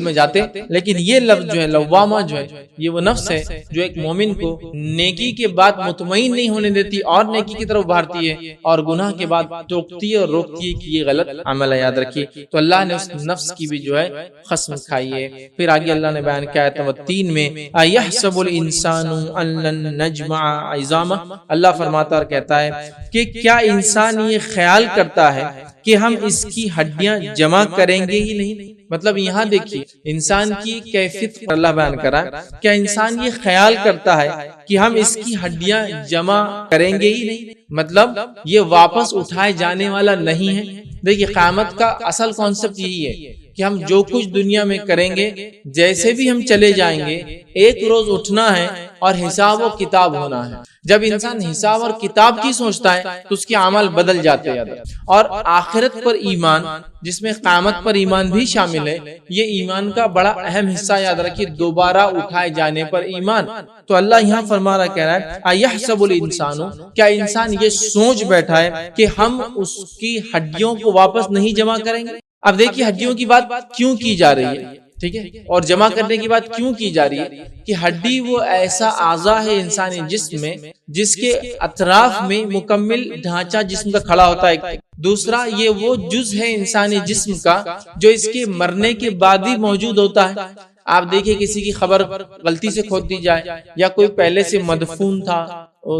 میں جاتے، لیکن یہ لفظ جو ہے لوامہ جو ہے یہ وہ نفس ہے جو ایک مومن کو نیکی کے بعد مطمئن نہیں ہونے دیتی اور نیکی کی طرف ابھارتی ہے، اور گناہ کے بعد ٹوکتی ہے اور روکتی ہے کہ یہ غلط عمل ہے، یاد رکھیے۔ تو اللہ نے اس نفس کی بھی جو ہے قسم کھائی ہے۔ پھر آگے اللہ نے بیان کیا آیت نمبر 3 میں اَيَحْسَبُ الْإِنسَانُ أَن لَّن نَّجْمَعَ عِظَامَهُ، اللہ فرماتا اور کہتا ہے کہ کیا انسان یہ خیال کرتا ہے کہ ہم اس کی ہڈیاں جمع کریں گے ہی نہیں۔ مطلب یہاں دیکھیے انسان کی کیفیت اللہ بیان کرا، کیا انسان یہ خیال کرتا ہے کہ ہم اس کی ہڈیاں جمع کریں گے ہی نہیں، مطلب یہ واپس اٹھائے جانے والا نہیں ہے۔ دیکھیے قیامت کا اصل کانسیپٹ یہی ہے کہ ہم جو کچھ دنیا میں کریں گے، جیسے بھی ہم چلے جائیں گے، ایک روز اٹھنا ہے اور حساب و کتاب ہونا ہے۔ جب انسان حساب اور کتاب کی سوچتا ہے تو اس کے اعمال بدل جاتے ہیں، اور آخرت پر ایمان جس میں قیامت پر ایمان بھی شامل ہے، یہ ایمان کا بڑا اہم حصہ، یاد رکھیے، دوبارہ اٹھائے جانے پر ایمان۔ تو اللہ یہاں فرما رہا کہہ رہا ہے اَيَحْسَبُ الْإِنسَانُ، کیا انسان یہ سوچ بیٹھا ہے کہ ہم اس کی ہڈیوں کو واپس نہیں جمع کریں گے۔ اب دیکھیے ہڈیوں کی بات کیوں کی جا رہی ہے، ٹھیک ہے، اور جمع کرنے کی بات کیوں کی جا رہی ہے کہ ہڈی وہ ایسا اعضا ہے انسانی جسم میں جس کے اطراف میں مکمل ڈھانچہ جسم کا کھڑا ہوتا ہے۔ دوسرا یہ وہ جز ہے انسانی جسم کا جو اس کے مرنے کے بعد بھی موجود ہوتا ہے۔ آپ دیکھیں کسی کی خبر غلطی سے کھود دی جائے، یا کوئی پہلے سے مدفون تھا،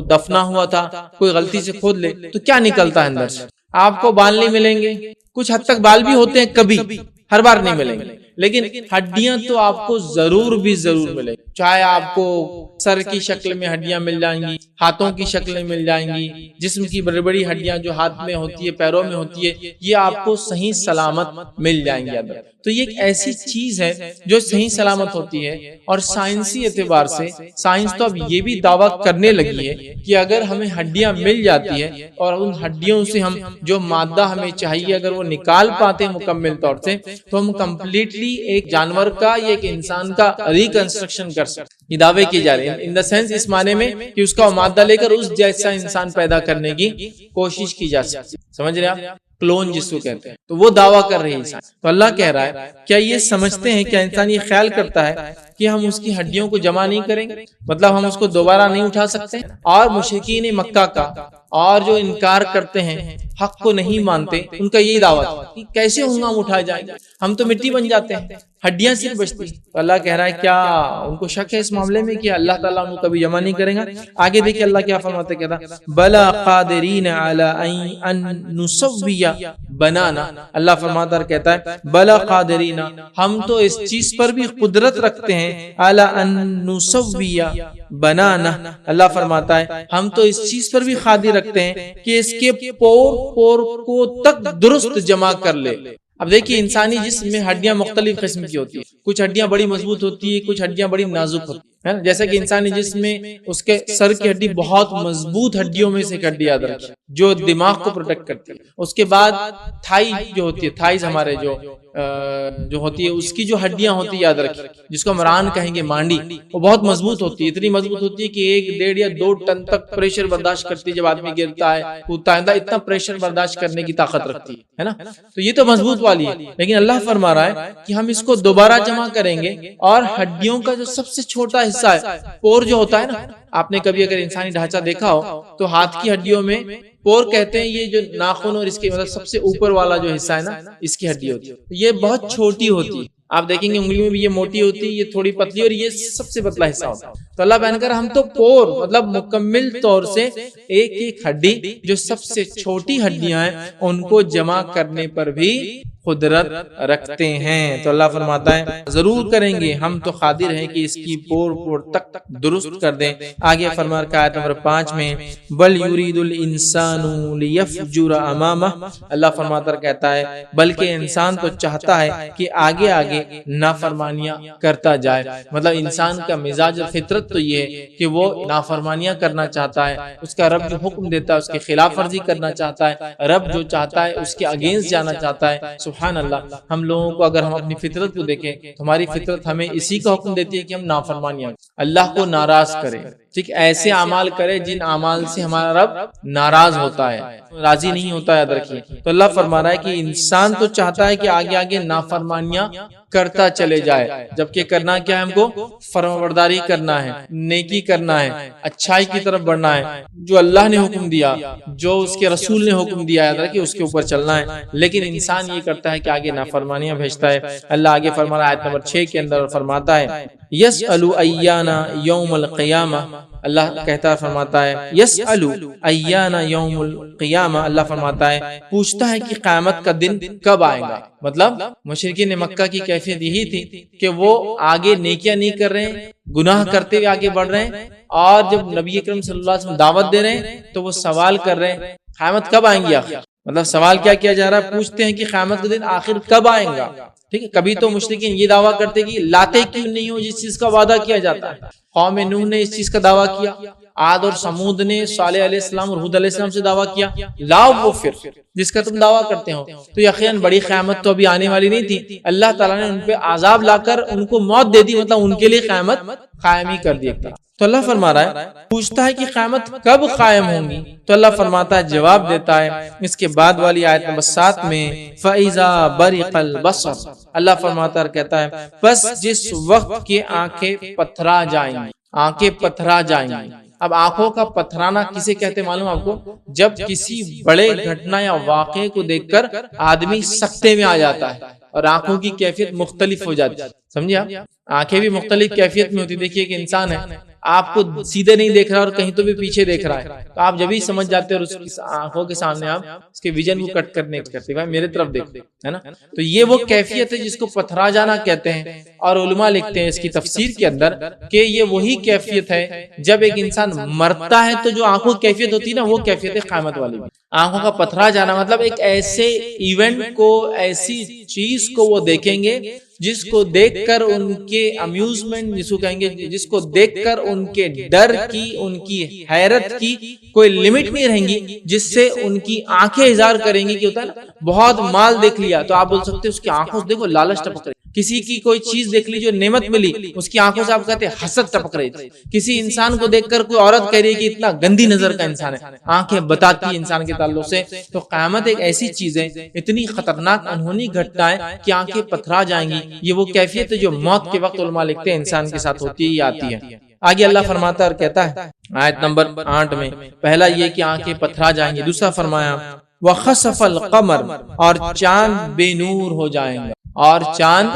دفنا ہوا تھا، کوئی غلطی سے کھود لے تو کیا نکلتا ہے اندر سے؟ آپ کو بال نہیں ملیں گے، کچھ حد تک بال بھی ہوتے ہیں، کبھی ہر بار نہیں ملیں گے، لیکن ہڈیاں تو آپ کو ضرور ملیں گی۔ چاہے آپ کو سر کی شکل میں ہڈیاں مل جائیں گی، ہاتھوں کی شکل میں مل جائیں گی، جسم کی بڑی بڑی ہڈیاں جو ہاتھ میں ہوتی ہے، پیروں میں ہوتی ہے، یہ آپ کو صحیح سلامت مل جائیں گی۔ تو یہ ایک ایسی چیز ہے جو صحیح سلامت ہوتی ہے، اور سائنسی اعتبار سے سائنس تو اب یہ بھی دعویٰ کرنے لگی ہے کہ اگر ہمیں ہڈیاں مل جاتی ہے اور ان ہڈیوں سے ہم جو مادہ ہمیں چاہیے اگر وہ نکال پاتے ہیں مکمل طور سے، تو ہم کمپلیٹلی ایک جانور کا یا ایک انسان کا ریکنسٹرکشن کر سکتے۔ یہ دعوے کی جا رہے ہیں ان دا سینس، اس معنی میں کہ اس کا مادہ لے کر اس جیسا انسان پیدا کرنے کی کوشش کی جا سکتی، سمجھ رہے آپ، کلون جس کو کہتے ہیں، تو وہ دعویٰ کر رہے ہیں انسان۔ تو اللہ کہہ رہا ہے کیا یہ سمجھتے ہیں، کیا انسان یہ خیال کرتا ہے کہ ہم اس کی ہڈیوں کو جمع نہیں کریں گے، مطلب ہم اس کو دوبارہ نہیں اٹھا سکتے؟ اور مشرکین مکہ کا اور جو انکار کرتے ہیں، حق کو نہیں مانتے، ان کا یہی دعویٰ تھا کہ کیسے ہوں گا ہم اٹھائے جائیں گے، ہم تو مٹی بن جاتے ہیں، ہڈیاں صرف بچتی۔ تو اللہ کہہ رہا ہے کیا ان کو شک ہے اس معاملے میں کہ اللہ تعالیٰ ان کو کبھی جمع نہیں کرے گا؟ آگے دیکھیں اللہ کیا فرماتا ہے، کہتا بلا قادرین علی ان نسوی بنانا، اللہ فرماتا ہے کہتا ہے بلا قادرین، ہم تو اس چیز پر بھی قدرت رکھتے ہیں، علی ان نسوی بنانا، اللہ فرماتا ہے ہم تو اس چیز پر بھی قادر رکھتے ہیں کہ اس کے پور کو تک درست جمع کر لے۔ اب دیکھیے انسانی جسم میں ہڈیاں مختلف قسم کی ہوتی ہیں، کچھ ہڈیاں بڑی مضبوط ہوتی ہے، کچھ ہڈیاں بڑی نازک ہوتی ہے، جیسا کہ انسانی جسم میں اس کے سر کی ہڈی بہت مضبوط ہڈیوں میں سے ایک ہڈی یاد رکھیں جو دماغ کو پروٹیکٹ کرتی ہے۔ اس کے بعد تھائی جو ہوتی ہے، تھائز ہمارے جو ہوتی ہے، اس کی جو ہڈیاں ہوتی ہے یاد رکھیں، جس کو ہم ران کہیں گے، مانڈی، وہ بہت مضبوط ہوتی ہے، اتنی مضبوط ہوتی ہے کہ 1، 1.5 یا 2 ٹن تک پریشر برداشت کرتی ہے، جب آدمی گرتا ہے کودتا ہے اتنا پریشر برداشت کرنے کی طاقت رکھتی ہے نا۔ تو یہ تو مضبوط والی ہے، لیکن اللہ فرما رہا ہے کہ ہم اس کو دوبارہ جمع کریں گے، اور ہڈیوں کا جو سب سے چھوٹا حصہ ہے، پور جو ہوتا ہے نا، آپ نے کبھی اگر انسانی ڈھانچہ دیکھا ہو تو ہاتھ کی ہڈیوں میں پور کہتے ہیں، یہ جو ناخن اور اس کے مطلب سب سے اوپر والا جو حصہ ہے نا، اس کی ہڈی ہوتی ہے، یہ بہت چھوٹی ہوتی ہے، آپ دیکھیں گے انگلی میں بھی یہ موٹی ہوتی ہے، یہ تھوڑی پتلی، اور یہ سب سے پتلا حصہ ہوتا ہے۔ تو اللہ بیان کر ہم تو پور مطلب مکمل طور سے ایک ایک ہڈی جو سب سے چھوٹی ہڈیاں ہیں ان کو جمع کرنے پر بھی قدرت رکھتے ہیں۔ تو اللہ فرماتا ہے ضرور کریں گے، ہم تو قادر ہیں کہ اس کی پور تک درست کر دیں۔ آگے فرما رہا ہے آیت نمبر 5 میں بل یرید الانسان لیفجر امامہ، اللہ فرماتا کہتا ہے بلکہ انسان تو چاہتا ہے کہ آگے آگے نافرمانیاں کرتا جائے، مطلب انسان کا مزاج اور فطرت تو یہ ہے کہ وہ نافرمانیاں کرنا چاہتا ہے، اس کا رب جو حکم دیتا ہے اس کے خلاف ورزی کرنا چاہتا ہے، رب جو چاہتا ہے اس کے اگینسٹ جانا چاہتا ہے۔ سبحان اللہ، ہم لوگوں کو اگر ہم اپنی فطرت کو دیکھیں تو ہماری فطرت ہمیں اسی کا حکم دیتی ہے کہ ہم نافرمانیاں، اللہ کو ناراض کریں۔ ٹھیک ایسے اعمال کرے جن اعمال سے ہمارا رب ناراض ہوتا ہے، راضی نہیں ہوتا ہے، یاد رکھیے۔ تو اللہ فرما رہا ہے کہ انسان تو چاہتا ہے کہ آگے آگے نافرمانیاں کرتا چلے جائے، جبکہ کرنا کیا ہے؟ ہم کو فرمانبرداری کرنا ہے، نیکی کرنا ہے، اچھائی کی طرف بڑھنا ہے، جو اللہ نے حکم دیا، جو اس کے رسول نے حکم دیا ہے کہ اس کے اوپر چلنا ہے۔ لیکن انسان یہ کرتا ہے کہ آگے نافرمانیاں بھیجتا ہے۔ اللہ آگے فرما رہا ہے آیت نمبر 6 کے اندر فرماتا ہے یسأل ایانا یوم القیامہ، اللہ کہتا فرماتا ہے یسأل ایانا یوم القیامہ، اللہ فرماتا ہے پوچھتا ہے کہ قیامت کا دن کب آئے گا۔ مطلب مشرکین مکہ کی کیفیت یہی تھی کہ وہ آگے نیکیاں نہیں کر رہے ہیں، گناہ کرتے ہوئے آگے بڑھ رہے ہیں، اور جب نبی اکرم صلی اللہ علیہ وسلم دعوت دے رہے ہیں تو وہ سوال کر رہے ہیں قیامت کب آئیں گی آخر۔ مطلب سوال کیا کیا جا رہا ہے؟ پوچھتے ہیں کہ قیامت کا دن آخر کب آئیں گا۔ ٹھیک ہے، کبھی تو مشرکین یہ دعویٰ کرتے کہ لاتے کیوں نہیں ہو جس چیز کا وعدہ کیا جاتا ہے۔ قوم نوح نے اس چیز کا دعویٰ کیا، عاد اور سمود نے صالح علیہ السلام اور ہود علیہ السلام سے دعویٰ کیا، لاؤ وہ پھر جس کا تم دعویٰ کرتے ہو۔ تو یقیناً بڑی قیامت تو ابھی آنے والی نہیں تھی، اللہ تعالیٰ نے ان پہ عذاب لا کر ان کو موت دے دی، مطلب ان کے لیے قیامت قائم ہی کر دی۔ تو اللہ فرما رہا ہے پوچھتا ہے کہ قیامت کب قائم ہوں گی، تو اللہ فرماتا ہے جواب دیتا ہے اس کے بعد والی آیت نمبر 7 میں فَإِذَا بَرِقَ الْبَصَرُ، اللہ فرماتا ہے کہتا ہے بس جس وقت کی آنکھیں پتھرا جائیں گی، آنکھیں پتھرا جائیں گی۔ اب آنکھوں کا پتھرانا کسے کہتے معلوم آپ کو؟ جب کسی بڑے گھٹنا یا واقعے کو دیکھ کر آدمی سکتے میں آ جاتا ہے اور آنکھوں کی کیفیت مختلف ہو جاتی ہے، سمجھے آپ؟ آنکھیں بھی مختلف کیفیت میں ہوتی۔ دیکھیے کہ انسان ہے، آپ کو سیدھے نہیں دیکھ رہا اور کہیں تو بھی پیچھے دیکھ رہا ہے، تو آپ جب ہی سمجھ جاتے ہیں اور اس کی آنکھوں کے سامنے آپ اس کے ویژن کو کٹ کرنے کرتے بھائی میرے طرف دیکھ، ہے نا؟ تو یہ وہ کیفیت ہے جس کو پتھرا جانا کہتے ہیں، اور علماء لکھتے ہیں اس کی تفسیر کے اندر کہ یہ وہی کیفیت ہے جب ایک انسان مرتا ہے تو جو آنکھوں کی کیفیت ہوتی ہے نا، وہ کیفیت ہے قیامت والی۔ آنکھوں کا پتھرا جانا مطلب ایک ایسے ایونٹ کو، ایسی چیز کو وہ دیکھیں گے جس کو دیکھ کر ان کے امیوزمنٹ جس کو کہیں گے، جس کو دیکھ کر ان کے ڈر کی، ان کی حیرت کی کوئی لمٹ نہیں رہیں گی، جس سے ان کی آنکھیں اظہار کریں گی کہ ہوتا ہے نا بہت مال دیکھ لیا تو آپ بول سکتے ہیں اس کی آنکھوں سے دیکھو لالچ ٹپک رہی، کسی کی کوئی چیز دیکھ لی جو نعمت ملی اس کی آنکھوں سے آپ کہتے ہیں حسد ٹپک رہی تھی، کسی انسان کو دیکھ کر کوئی عورت کہہ رہی ہے کہ اتنا گندی نظر کا انسان ہے، آنکھیں بتاتی ہیں انسان کے تعلق سے۔ تو قیامت ایک ایسی چیز ہے، اتنی خطرناک انہونی گھٹنا ہے کہ آنکھیں پتھرا جائیں گی۔ یہ وہ کیفیت ہے جو موت کے وقت علماء لکھتے ہیں انسان کے ساتھ ہوتی ہے، یہ آتی ہے۔ آگے اللہ فرماتا ہے اور کہتا ہے آیت نمبر 8 میں، پہلا یہ کہ آنکھیں پتھرا جائیں گی، دوسرا فرمایا وَخَسَفَ الْقَمَرُ، اور چاند بے نور ہو جائیں گا، اور چاند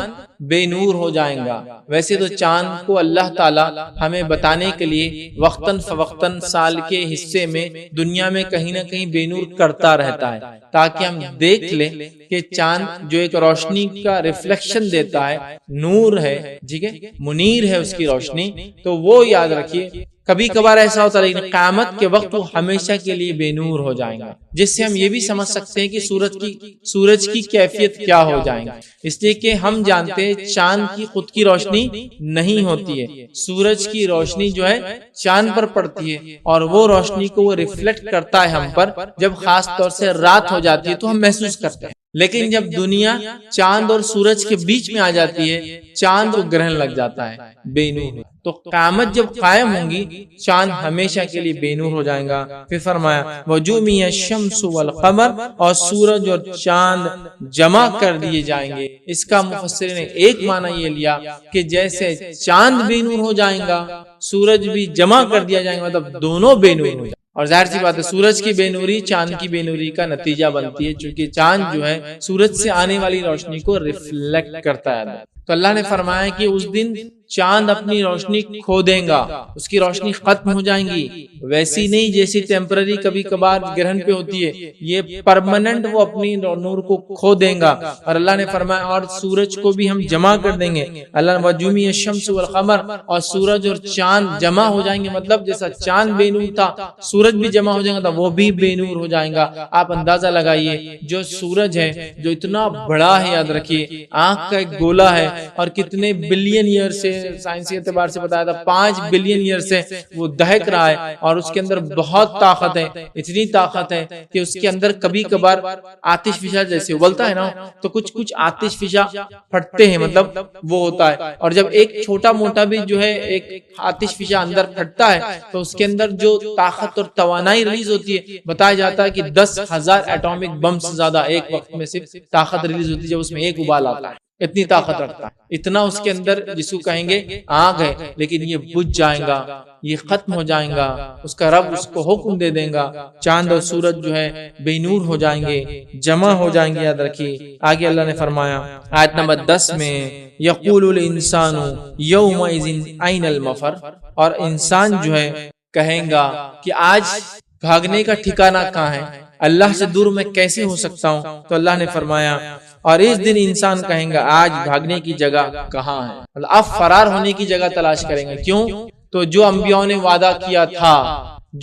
بے نور ہو جائیں گا۔ ویسے تو چاند کو اللہ تعالیٰ ہمیں بتانے کے لیے وقتاً فوقتاً سال کے حصے میں دنیا میں کہیں نہ کہیں بے نور کرتا رہتا ہے، تاکہ ہم دیکھ لیں کہ چاند جو ایک روشنی کا ریفلیکشن دیتا ہے، نور ہے، ٹھیک ہے، منیر ہے اس کی روشنی، تو وہ یاد رکھیے کبھی کبھار ایسا ہوتا ہے، لیکن قیامت کے وقت وہ ہمیشہ کے لیے بے نور ہو جائیں گا، جس سے ہم یہ بھی سمجھ سکتے ہیں کہ سورج کی کیفیت کیا ہو جائیں گا، اس لیے کہ ہم جانتے ہیں چاند کی خود کی روشنی نہیں ہوتی ہے، سورج کی روشنی جو ہے چاند پر پڑتی ہے، اور وہ روشنی کو وہ ریفلیکٹ کرتا ہے ہم پر، جب خاص طور سے رات ہو جاتی ہے تو ہم محسوس کرتے ہیں۔ لیکن جب دنیا چاند اور سورج کے بیچ میں آ جاتی ہے، چاند کو گرہن لگ جاتا ہے، بے نور۔ تو قیامت جب قائم ہوں گی، چاند ہمیشہ کے لیے بے نور ہو جائیں گا۔ پھر فرمایا وَجُمِعَ الشَّمْسُ وَالْقَمَرُ، اور سورج اور چاند جمع کر دیے جائیں گے۔ اس کا مفسرین نے ایک معنی یہ لیا کہ جیسے چاند بے نور ہو جائیں گا، سورج بھی جمع کر دیا جائیں گا، مطلب دونوں بے نور ہو جائیں گے۔ اور ظاہر سی بات ہے سورج کی بے نوری چاند کی بے نوری کا نتیجہ بنتی ہے، چونکہ چاند جو ہے سورج سے آنے والی روشنی کو ریفلیکٹ کرتا ہے۔ تو اللہ نے فرمایا کہ اس دن چاند اپنی روشنی کھو دیں گا، اس کی روشنی ختم ہو جائیں گی، ویسی نہیں جیسی ٹیمپرری کبھی کبھار گرہن پہ ہوتی ہے، یہ پرماننٹ وہ اپنی نور کو کھو دیں گا۔ اور اللہ نے فرمایا اور سورج کو بھی ہم جمع کر دیں گے، اللہ نے وَجُمِعَ الشَّمْسُ وَالْقَمَرُ، اور سورج اور چاند جمع ہو جائیں گے، مطلب جیسا چاند بے نور تھا سورج بھی جمع ہو جائے گا، وہ بھی بے نور ہو جائیں گا۔ آپ اندازہ لگائیے جو سورج ہے جو اتنا بڑا ہے، یاد رکھیے آنکھ کا ایک گولا ہے، اور کتنے بلین ایئر سے سائنسی اعتبار سے بتایا تھا 5 بلین ایئر سے وہ دہک رہا ہے اور اس کے اندر بہت طاقت ہے، اتنی طاقت ہے کہ اس کے اندر کبھی کبھار آتش فشاں جیسے ابلتا ہے نا تو کچھ آتش فشاں پھٹتے ہیں، مطلب وہ ہوتا ہے. اور جب ایک چھوٹا موٹا بھی جو ہے ایک آتش فشاں اندر پھٹتا ہے تو اس کے اندر جو طاقت اور توانائی ریلیز ہوتی ہے، بتایا جاتا ہے کہ 10,000 ایٹامک بم سے زیادہ ایک وقت میں صرف طاقت ریلیز ہوتی ہے جب اس میں ایک ابال آتا ہے. اتنی طاقت رکھتا ہے، اتنا اس کے اندر جس کو کہیں گے آگ ہے، لیکن یہ بجھ جائے گا، یہ ختم ہو جائے گا. اس کا رب اس کو حکم دے دے گا، چاند اور سورج جو ہے بے نور ہو جائیں گے، جمع ہو جائیں گے. یاد رکھیے آگے اللہ نے فرمایا آیت نمبر 10 میں یقول الانسان یومئذ این المفر، اور انسان جو ہے کہیں گا کہ آج بھاگنے کا ٹھکانہ کہاں ہے، اللہ سے دور میں کیسے ہو سکتا ہوں. تو اللہ نے فرمایا اور اس دن انسان کہیں گا آج بھاگنے کی جگہ کہاں ہے، اب فرار ہونے کی جگہ تلاش کریں گے. کیوں؟ تو جو انبیاء نے وعدہ کیا تھا،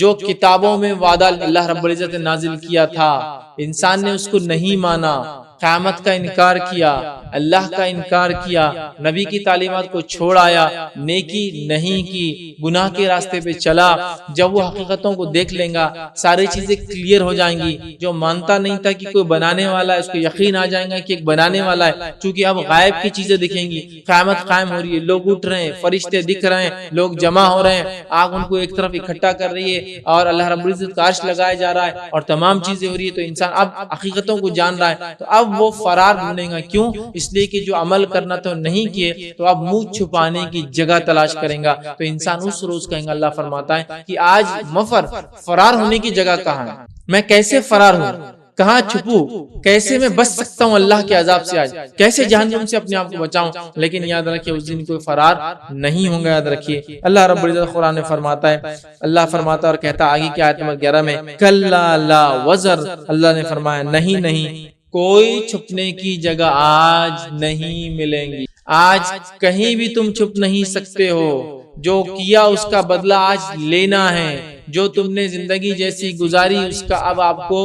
جو کتابوں میں وعدہ اللہ رب العزت نے نازل کیا تھا، انسان نے اس کو نہیں مانا، قیامت کا انکار کیا، اللہ کا انکار کیا، نبی کی تعلیمات کو چھوڑ آیا، نیکی نہیں کی، گناہ کے راستے پہ چلا. جب وہ حقیقتوں کو دیکھ لیں گا ساری چیزیں کلیئر ہو جائیں گی. جو مانتا نہیں تھا کہ کوئی بنانے والا ہے اس کو یقین آ جائے گا کہ ایک بنانے والا ہے، چونکہ اب غائب کی چیزیں دکھیں گی، قیامت قائم ہو رہی ہے، لوگ اٹھ رہے ہیں، فرشتے دکھ رہے ہیں، لوگ جمع ہو رہے ہیں، آگ ان کو ایک طرف اکٹھا کر رہی ہے اور اللہ رب العزت کا عرش لگایا جا رہا ہے اور تمام چیزیں ہو رہی ہے. تو انسان اب حقیقتوں کو جان رہا ہے تو اب وہ فرار ڈھونڈے گا. کیوں؟ اس لیے کہ جو عمل کرنا تو نہیں کیے تو اب منہ چھپانے کی جگہ تلاش کریں گا. تو انسان اس روز کہیں گا، اللہ فرماتا ہے کہ آج مفر، فرار ہونے کی جگہ کہاں ہے، میں کیسے فرار ہوں، کہاں چھپوں، کیسے میں بچ سکتا ہوں اللہ کے عذاب سے، آج کیسے جہنم سے اپنے آپ کو بچاؤں. لیکن یاد رکھیے اس دن کوئی فرار نہیں ہوگا. یاد رکھیے اللہ رب العزت قرآن میں فرماتا ہے، اللہ فرماتا اور کہتا آگے کی آیت نمبر 11 میں کلا لا وزر، اللہ نے فرمایا نہیں، کوئی چھپنے کی جگہ آج نہیں ملیں گی. آج کہیں بھی تم چھپ نہیں سکتے ہو. جو کیا اس کا بدلہ آج لینا ہے. جو تم نے زندگی جیسی گزاری اس کا اب آپ کو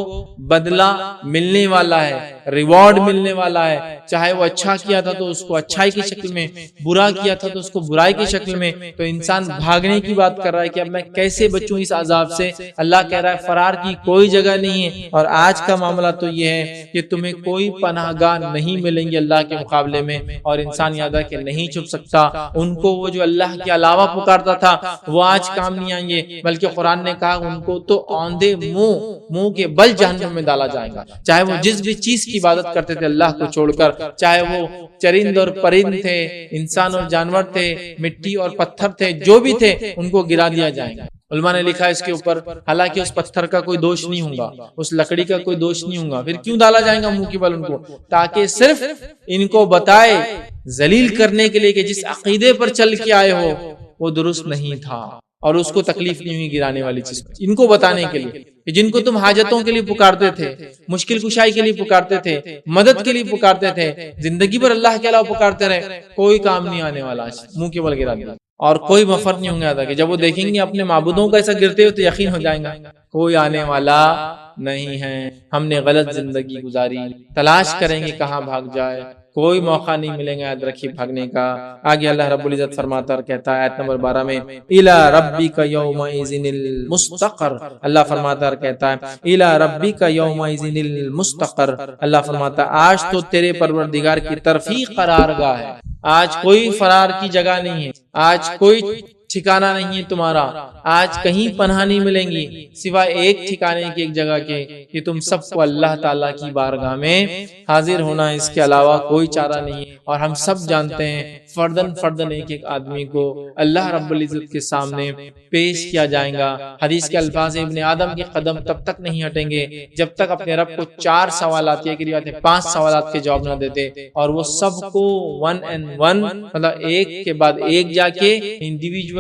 بدلہ ملنے والا ہے، ریوارڈ ملنے والا ہے. چاہے وہ اچھا کیا تھا تو اس کو اچھائی کی شکل میں، برا کیا تھا تو اس کو برائی کی شکل میں. تو انسان بھاگنے کی بات کر رہا ہے کہ اب میں کیسے بچوں اس عذاب سے. اللہ کہہ رہا ہے فرار کی کوئی جگہ نہیں ہے. اور آج کا معاملہ تو یہ ہے کہ تمہیں کوئی پناہ گاہ نہیں ملیں گے اللہ کے مقابلے میں. اور انسان یاد ہے کہ نہیں چھپ سکتا. ان کو وہ جو اللہ کے علاوہ پکارتا تھا وہ آج کام نہیں آئیں گے، بلکہ قرآن نے کہا ان کو تو اوندے منہ کے بل جہنم میں ڈالا جائے گا. چاہے وہ جس بھی چیز کی عبادت کرتے تھے اللہ کو چھوڑ کر، چاہے وہ چرند اور پرند تھے، انسان اور جانور تھے، مٹی اور پتھر تھے، جو بھی تھے ان کو گرا دیا جائے گا. علماء نے لکھا اس کے اوپر، حالانکہ اس پتھر کا کوئی دوش نہیں ہوگا، اس لکڑی کا کوئی دوش نہیں ہوگا، پھر کیوں ڈالا جائے گا منہ کے بل ان کو؟ تاکہ صرف ان کو بتائے، ذلیل کرنے کے لیے کہ جس عقیدے پر چل کے آئے ہو وہ درست نہیں تھا اور اس کو تکلیف نہیں ہوئی گرانے والی چیز. ان کو بتانے کے لیے کہ جن کو تم حاجتوں کے لیے پکارتے تھے، مشکل کشائی کے لیے پکارتے تھے، مدد کے لیے پکارتے تھے، زندگی پر اللہ کے علاوہ پکارتے رہے، کوئی کام نہیں آنے والا، منہ کے بل گرا دیا. اور کوئی مفر نہیں ہوں گے. کہ جب وہ دیکھیں گے اپنے معبودوں کا ایسا گرتے ہوئے تو یقین ہو جائیں گا کوئی آنے والا نہیں ہے، ہم نے غلط زندگی گزاری، تلاش کریں گے کہاں بھاگ جائے، کوئی موقع نہیں ملے گا. یاد رکھیے بھاگنے کا. آگے اللہ رب العزت فرماتا اور کہتا ہے آیت نمبر 12 میں الی ربک یومئذ المستقر، اللہ فرماتا اور کہتا ہے الی ربک یومئذ المستقر، اللہ فرماتا آج تو تیرے پروردگار کی طرف ہی قرارگاہ ہے. آج کوئی فرار کی جگہ نہیں ہے، آج کوئی ٹھکانہ نہیں ہے تمہارا، آج کہیں پناہ نہیں ملیں گی سوائے ایک ٹھکانے کی، ایک جگہ کے، کہ تم سب کو اللہ تعالیٰ کی بارگاہ میں حاضر ہونا، اس کے علاوہ کوئی چارہ نہیں. اور ہم سب جانتے ہیں فردن ایک ایک آدمی کو اللہ رب العزت کے سامنے پیش کیا جائے گا. حدیث کے الفاظ ابن آدم کے قدم تب تک نہیں ہٹیں گے جب تک اپنے رب کو 4 سوالات، یہ کہ روایت ہے 5 سوالات کے جواب نہ دیتے. اور وہ سب کو 1 and 1، مطلب ایک کے بعد ایک جا کے انڈیویجولی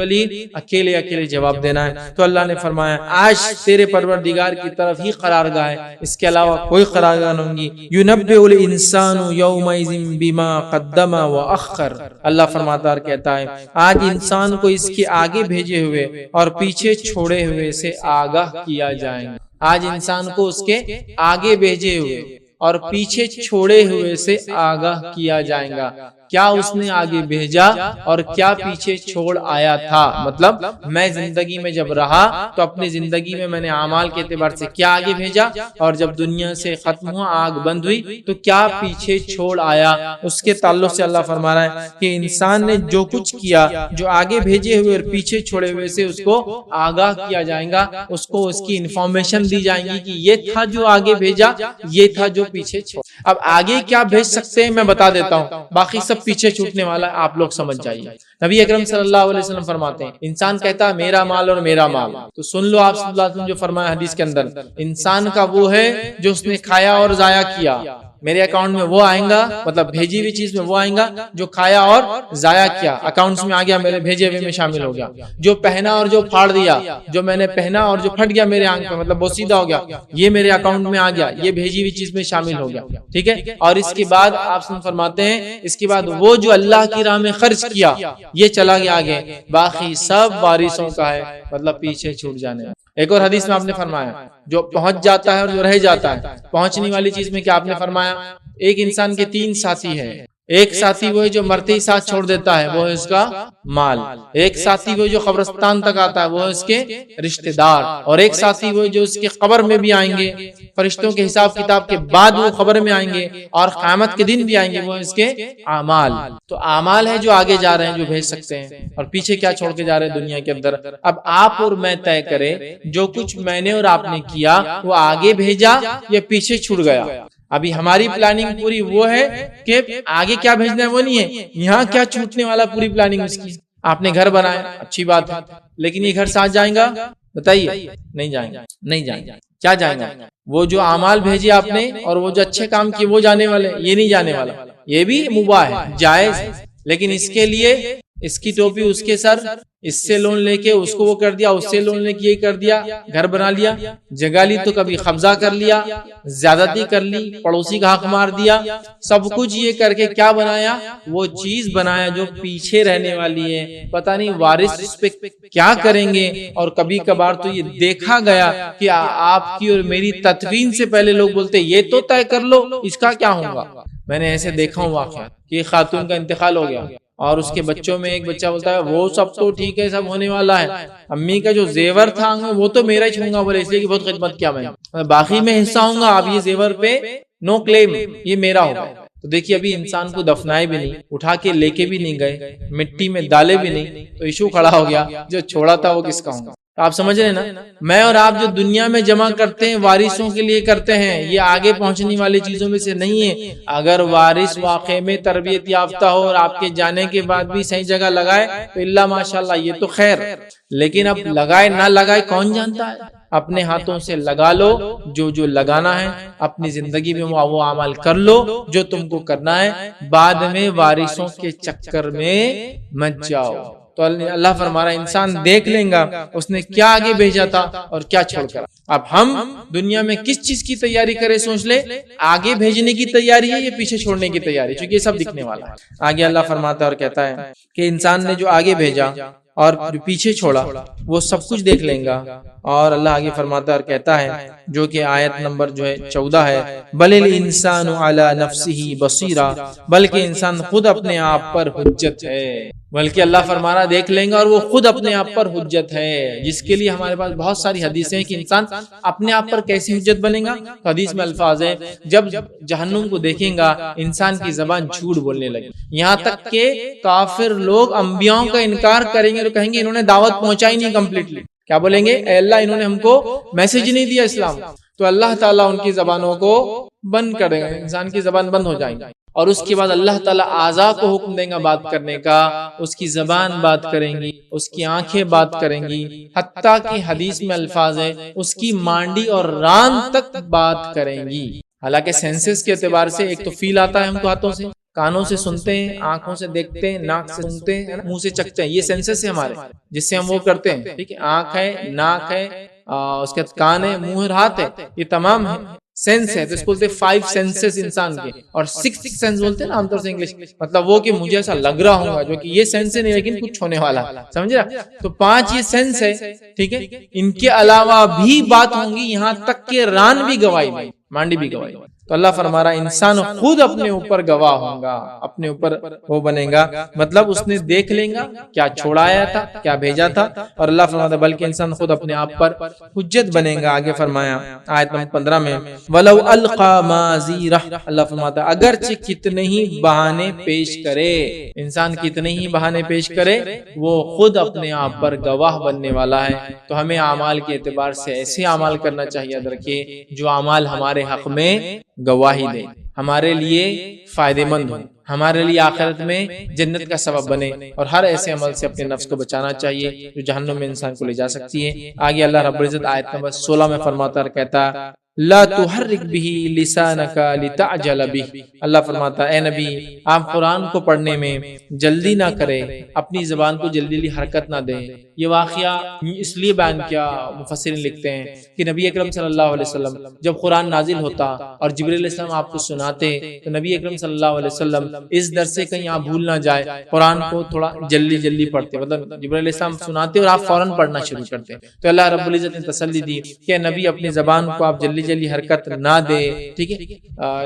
اکیلے جواب دینا ہے. تو اللہ نے فرمایا آج تیرے پروردگار کی طرف ہی قرارگاہ ہے، اس کے علاوہ کوئی قرارگاہ نہیں ہوگی. يُنَبِّئُ الْإِنسَانُ يَوْمَئِذٍ بِمَا قَدَّمَ وَأَخَّرَ، اللہ فرماتا اور کہتا ہے آج انسان کو اس کے آگے بھیجے ہوئے اور پیچھے چھوڑے ہوئے سے آگاہ کیا جائے گا. آج انسان کو اس کے آگے بھیجے ہوئے اور پیچھے چھوڑے ہوئے سے آگاہ کیا جائے گا. کیا اس نے آگے بھیجا اور کیا پیچھے چھوڑ آیا تھا. مطلب میں زندگی میں جب رہا تو اپنی زندگی میں نے اعمال کے اعتبار سے کیا آگے بھیجا, اور جب دنیا سے ختم ہوا, آگ بند ہوئی, تو کیا پیچھے چھوڑ آیا. اس کے تعلق سے اللہ فرما رہا ہے کہ انسان نے جو کچھ کیا, جو آگے بھیجے ہوئے اور پیچھے چھوڑے ہوئے سے اس کو آگاہ کیا جائے گا, اس کو اس کی انفارمیشن دی جائے گی کہ یہ تھا جو آگے بھیجا, یہ تھا جو پیچھے چھوڑا. اب آگے کیا بھیج سکتے ہیں میں بتا دیتا ہوں, باقی سب پیچھے چھوٹنے والا ہے, آپ لوگ سمجھ جائیے. نبی اکرم صلی اللہ علیہ وسلم فرماتے ہیں انسان کہتا ہے میرا مال اور میرا مال, تو سن لو آپ صلی اللہ علیہ وسلم جو فرمایا حدیث کے اندر, انسان کا وہ ہے جو اس نے کھایا اور ضائع کیا, میرے اکاؤنٹ میں وہ آئیں گا, مطلب بھیجی ہوئی چیز میں وہ آئیں گا جو کھایا اور ضائع کیا, اکاؤنٹس میں آ گیا, میرے بھیجے ہوئے میں شامل ہو گیا. جو پہنا اور جو پھاڑ دیا, جو میں نے پہنا اور جو پھٹ گیا میرے آنکھ پہ, مطلب وہ سیدھا ہو گیا, یہ میرے اکاؤنٹ میں آ گیا, یہ بھیجی ہوئی چیز میں شامل ہو گیا. ٹھیک ہے, اور اس کے بعد آپ فرماتے ہیں اس کے بعد وہ جو اللہ کی راہ میں خرچ کیا یہ چلا گیا آگے, باقی سب وارثوں کا ہے, مطلب پیچھے چھوٹ جانے. ایک اور حدیث میں آپ نے فرمایا جو پہنچ جاتا ہے اور جو رہ جاتا ہے, پہنچنے والی چیز میں کیا آپ نے فرمایا, ایک انسان کے 3 ساتھی ہیں. ایک ساتھی وہ ہے جو مرتے ہی ساتھ چھوڑ دیتا ہے, وہ ہے اس کا مال. ایک ساتھی وہ جو قبرستان تک آتا ہے, وہ ہے اس کے رشتہ دار. اور ایک ساتھی وہ جو اس کے قبر میں بھی آئیں گے, فرشتوں کے حساب کتاب کے بعد وہ قبر میں آئیں گے, اور قیامت کے دن بھی آئیں گے, وہ اس کے اعمال. تو اعمال ہے جو آگے جا رہے ہیں, جو بھیج سکتے ہیں, اور پیچھے کیا چھوڑ کے جا رہے ہیں دنیا کے اندر. اب آپ اور میں طے کریں جو کچھ میں نے اور آپ نے کیا وہ آگے بھیجا یا پیچھے چھوٹ گیا. ابھی ہماری پلاننگ پوری وہ ہے کہ آگے کیا بھیجنا ہے وہ نہیں ہے, یہاں کیا چھوٹنے والا پوری پلاننگ اس کی. آپ نے گھر بنایا, اچھی بات ہے, لیکن یہ گھر ساتھ جائیں گا, بتائیے, نہیں جائیں گا. نہیں جائیں گا, کیا جائیں گا, وہ جو اعمال بھیجے آپ نے اور وہ جو اچھے کام کیے وہ جانے والے, یہ نہیں جانے والا. یہ بھی مباح ہے, جائز, لیکن اس کے لیے اس کی ٹوپی اس کے سر, اس سے لون لے کے اس کو وہ کر دیا, اس سے لون لے کے یہ کر دیا, گھر بنا لیا, جگہ لی تو کبھی قبضہ کر لیا, زیادتی کر لی, پڑوسی کا حق مار دیا, سب کچھ یہ کر کے کیا بنایا, وہ چیز بنایا جو پیچھے رہنے والی ہے. پتہ نہیں وارث اس پہ کیا کریں گے. اور کبھی کبھار تو یہ دیکھا گیا کہ آپ کی اور میری تدفین سے پہلے لوگ بولتے یہ تو طے کر لو اس کا کیا ہوگا. میں نے ایسے دیکھا ہوں واقعہ کہ خاتون کا انتقال ہو گیا اور اس کے بچوں میں ایک بچہ بولتا ہے وہ سب تو ٹھیک ہے, سب ہونے والا ہے, امی کا جو زیور تھا وہ تو میرا ہی چھوں گا, بولے اس لیے کہ بہت خدمت کیا میں, باقی میں حصہ ہوں گا, اب یہ زیور پہ نو کلیم, یہ میرا ہوگا. تو دیکھیے ابھی انسان کو دفنائے بھی نہیں, اٹھا کے لے کے بھی نہیں گئے, مٹی میں ڈالے بھی نہیں, تو ایشو کھڑا ہو گیا جو چھوڑا تھا وہ کس کا ہوگا. آپ سمجھ رہے ہیں نا, میں اور آپ جو دنیا میں جمع کرتے ہیں وارثوں کے لیے کرتے ہیں, یہ آگے پہنچنے والی چیزوں میں سے نہیں ہے. اگر وارث واقع میں تربیت یافتہ ہو اور آپ کے جانے کے بعد بھی صحیح جگہ لگائے تو اللہ ماشاءاللہ یہ تو خیر, لیکن اب لگائے نہ لگائے کون جانتا ہے. اپنے ہاتھوں سے لگا لو جو لگانا ہے, اپنی زندگی میں وہ عمل کر لو جو تم کو کرنا ہے, بعد میں وارثوں کے چکر میں مت جاؤ. تو اللہ فرما رہا ہے انسان دیکھ لیں گا اس نے کیا آگے بھیجا تھا اور کیا چھوڑ کر. اب ہم دنیا میں کس چیز کی تیاری کرے سوچ لے, آگے بھیجنے کی تیاری ہے یا پیچھے چھوڑنے کی تیاری, چونکہ یہ سب دکھنے والا ہے. آگے اللہ فرماتا ہے اور کہتا ہے کہ انسان نے جو آگے بھیجا اور جو پیچھے چھوڑا وہ سب کچھ دیکھ لیں گا. اور اللہ آگے فرماتا ہے اور کہتا ہے جو کہ آیت نمبر جو ہے 14 ہے, بل الانسان علی نفسہ بصیرہ, بلکہ انسان خود اپنے آپ پر حجت ہے. بلکہ اللہ فرما رہا دیکھ لیں گا اور وہ خود اپنے آپ پر حجت ہے, جس کے لیے ہمارے پاس بہت ساری حدیثیں ہیں کہ انسان اپنے آپ پر کیسے حجت بنے گا. حدیث میں الفاظ ہیں جب جہنم کو دیکھیں گا انسان کی زبان جھوٹ بولنے لگے, یہاں تک کہ کافر لوگ انبیاؤں کا انکار کریں گے تو کہیں گے انہوں نے دعوت پہنچائی نہیں کمپلیٹلی. کیا بولیں گے, اے اللہ انہوں نے ہم کو میسج نہیں دیا اسلام. تو اللہ تعالیٰ ان کی زبانوں کو بند کر دے گا, انسان کی زبان بند ہو جائیں گی. اور اس کے بعد اللہ تعالیٰ اعضاء کو حکم دیں گا بات کرنے کا, اس کی زبان بات کریں گی, اس کی آنکھیں بات کریں گی, حتیٰ کہ حدیث میں الفاظ ہے اس کی مانڈی اور ران تک بات کریں گی. حالانکہ سینسز کے اعتبار سے ایک تو فیل آتا ہے ہم کو ہاتھوں سے, کانوں سے سنتے ہیں, آنکھوں سے دیکھتے ہیں, ناک سے سنگتے ہیں, منہ سے چکھتے ہیں, یہ سینسز ہے ہمارے جس سے ہم وہ کرتے ہیں. ٹھیک ہے, آنکھ ہے, ناک ہے, اس کے بعد کان ہے, منہ ہے, ہاتھ ہے, یہ تمام ہے سینس ہے. تو اس کو بولتے ہیں 5 سینسز انسان کے, اور 6 سینس بولتے ہیں نا عام طور سے انگلش, مطلب وہ کہ مجھے ایسا لگ رہا ہوگا, جو کہ یہ سینس ہے نہیں لیکن کچھ ہونے والا, سمجھ رہا. تو 5 یہ سینس ہے. ٹھیک ہے, ان کے علاوہ بھی بات ہوں گی, یہاں تک کہ ران بھی گواہی, مانڈی بھی گواہی. تو اللہ فرما رہا ہے انسان خود اپنے اوپر گواہ ہوگا، اپنے اوپر وہ بنے گا، مطلب اس نے دیکھ لیں گا کیا چھوڑایا تھا، کیا بھیجا تھا، اور اللہ فرماتا ہے بلکہ انسان خود اپنے آپ پر حجت بنے گا۔ آگے فرمایا آیت نمبر 15 میں وَلَوْ أَلْقَى مَعَاذِيرَهُ، اللہ فرماتا ہے اگرچہ کتنے ہی بہانے پیش کرے، انسان کتنے ہی بہانے پیش کرے وہ خود اپنے آپ پر گواہ بننے والا ہے۔ تو ہمیں اعمال کے اعتبار سے ایسے اعمال کرنا چاہیے، یاد رکھیے جو اعمال ہمارے حق میں گواہی دے، ہمارے لیے فائدہ مند ہو، ہمارے لیے آخرت میں جنت کا سبب بنے، اور ہر ایسے عمل سے اپنے نفس کو بچانا چاہیے جو جہنم میں انسان کو لے جا سکتی ہے۔ آگے اللہ رب العزت آیت نمبر 16 میں فرماتا ہے، کہتا لا تحرک به لسانک لتعجل به، اللہ فرماتا ہے اے نبی آپ قرآن کو پڑھنے میں جلدی نہ کرے، اپنی زبان کو جلدی جلدی حرکت نہ دیں۔ یہ واقعہ اس لیے بیان کیا، مفسرین لکھتے ہیں کہ نبی اکرم صلی اللہ علیہ وسلم جب قرآن نازل ہوتا اور جبرائیل علیہ السلام آپ کو سناتے تو نبی اکرم صلی اللہ علیہ وسلم اس در سے کہیں آپ بھول نہ جائے، قرآن کو تھوڑا جلدی جلدی پڑھتے، مطلب جبرائیل علیہ السلام سناتے اور آپ فوراً پڑھنا شروع کرتے۔ تو اللہ رب العزت نے تسلی دی کہ نبی اپنی زبان کو آپ جلدی جلدی حرکت نہ دے، ٹھیک ہے،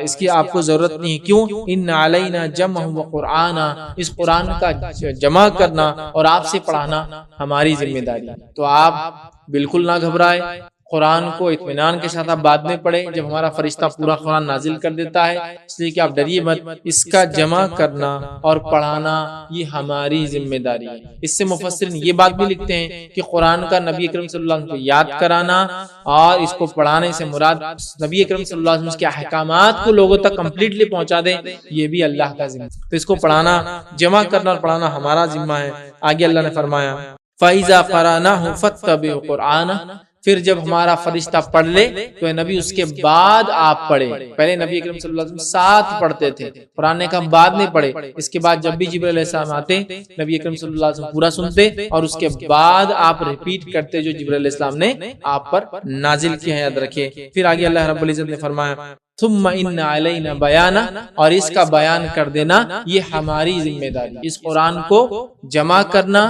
اس کی آپ کو ضرورت نہیں ہے۔ کیوں؟ ان علینا جمع و قرآن، اس قرآن کا جمع کرنا اور آپ سے پڑھانا ہماری ذمہ داری ہے۔ تو آپ بالکل نہ گھبرائے، قرآن کو اطمینان کے ساتھ آپ بعد میں پڑھیں جب ہمارا فرشتہ پورا قرآن نازل کر دیتا ہے، اس لیے کہ آپ ڈریے مت، اس کا جمع کرنا اور پڑھانا یہ ہماری ذمہ داری ہے۔ اس سے مفسرین یہ بات بھی لکھتے ہیں کہ قرآن کا نبی اکرم صلی اللہ علیہ وسلم کو یاد کرانا اور اس کو پڑھانے سے مراد نبی اکرم صلی اللہ علیہ وسلم کے احکامات کو لوگوں تک کمپلیٹلی پہنچا دے، یہ بھی اللہ کا ذمہ ہے۔ تو اس کو پڑھانا، جمع کرنا اور پڑھانا ہمارا ذمہ ہے۔ آگے اللہ نے فرمایا فَإِذَا قَرَأْنَاهُ فَاتَّبِعْ قُرْآنَهُ، پھر جب ہمارا فرشتہ پڑھ لے تو اے نبی اس کے بعد آپ پڑھے۔ پہلے نبی اکرم صلی اللہ علیہ وسلم ساتھ پڑھتے تھے، قرآن کا بعد میں پڑھے، اس کے بعد جب بھی جبرائیل علیہ السلام آتے نبی اکرم صلی اللہ علیہ وسلم پورا سنتے اور اس کے بعد آپ ریپیٹ کرتے جو جبرائیل علیہ السلام نے آپ پر نازل کیا ہے، یاد رکھے۔ پھر آگے اللہ رب العزت نے فرمایا ثم ان علینا بیانہ، اور اس کا بیان کر دینا یہ ہماری ذمہ داری۔ اس قرآن کو جمع کرنا،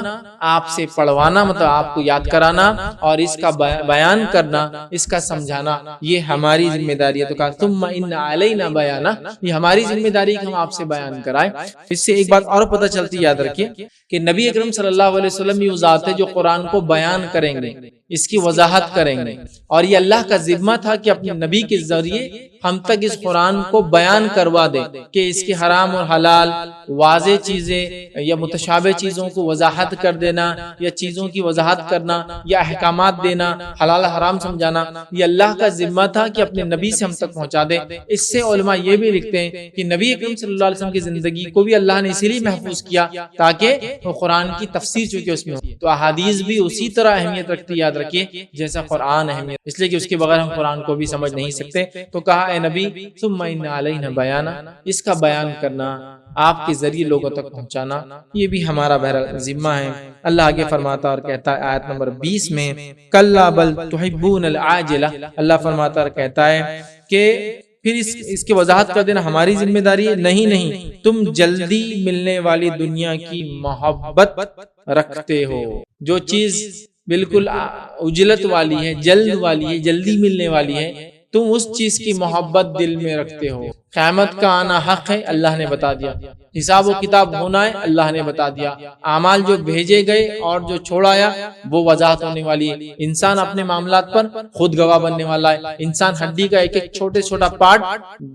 آپ سے پڑھوانا مطلب آپ کو یاد کرانا، اور اس کا بیان کرنا، اس کا سمجھانا یہ ہماری ذمہ داری ہے۔ تو کہا ثم ان علینا بیانہ، یہ ہماری ذمہ داری کہ ہم آپ سے بیان کرائیں۔ اس سے ایک بات اور پتہ چلتی، یاد رکھیے کہ نبی اکرم صلی اللہ علیہ وسلم یہ ذات ہے جو قرآن کو بیان کریں گے، اس کی وضاحت کریں گے، اور یہ اللہ کا ذمہ تھا کہ اپنے نبی کے ذریعے ہم تک اس قرآن کو بیان کروا دے کہ اس کے حرام اور حلال، واضح چیزیں یا متشابہ چیزوں کو وضاحت کر دینا، یا چیزوں کی وضاحت کرنا، یا احکامات دینا، حلال حرام سمجھانا، یہ اللہ کا ذمہ تھا کہ اپنے نبی سے ہم تک پہنچا دے۔ اس سے علماء یہ بھی لکھتے ہیں کہ نبی اکرم صلی اللہ علیہ وسلم کی زندگی کو بھی اللہ نے اسی لیے محفوظ کیا تاکہ وہ قرآن کی تفسیر چونکہ اس میں ہو، تو احادیث بھی اسی طرح اہمیت رکھتی، یاد رکھیے جیسا قرآن اہمیت، اس لیے کہ اس کے بغیر ہم قرآن کو بھی سمجھ نہیں سکتے۔ تو کہا اے نبی ثم ان علینا بیانہ، اس کا بیان کرنا، آپ کے ذریعے لوگوں تک پہنچانا یہ بھی ہمارا بہرحال ذمہ ہے۔ اللہ آگے فرماتا اور کہتا ہے آیت نمبر 20 میں کلا بل تحبون العاجلہ، اللہ فرماتا اور کہتا ہے کہ پھر اس کی وضاحت کر دینا ہماری ذمہ داری ہے، نہیں تم جلدی ملنے والی دنیا کی محبت رکھتے ہو، جو چیز بالکل عجلت والی ہے، جلد والی ہے، جلدی ملنے والی ہے، تم اس چیز کی محبت دل میں رکھتے ہو۔ قیامت کا آنا حق ہے، اللہ نے بتا دیا، حساب و کتاب ہونا ہے، اللہ نے بتا دیا، اعمال جو بھیجے گئے اور جو چھوڑایا وہ وضاحت ہونے والی ہے، انسان اپنے معاملات پر خود گواہ بننے والا ہے، انسان ہڈی کا ایک ایک چھوٹا پارٹ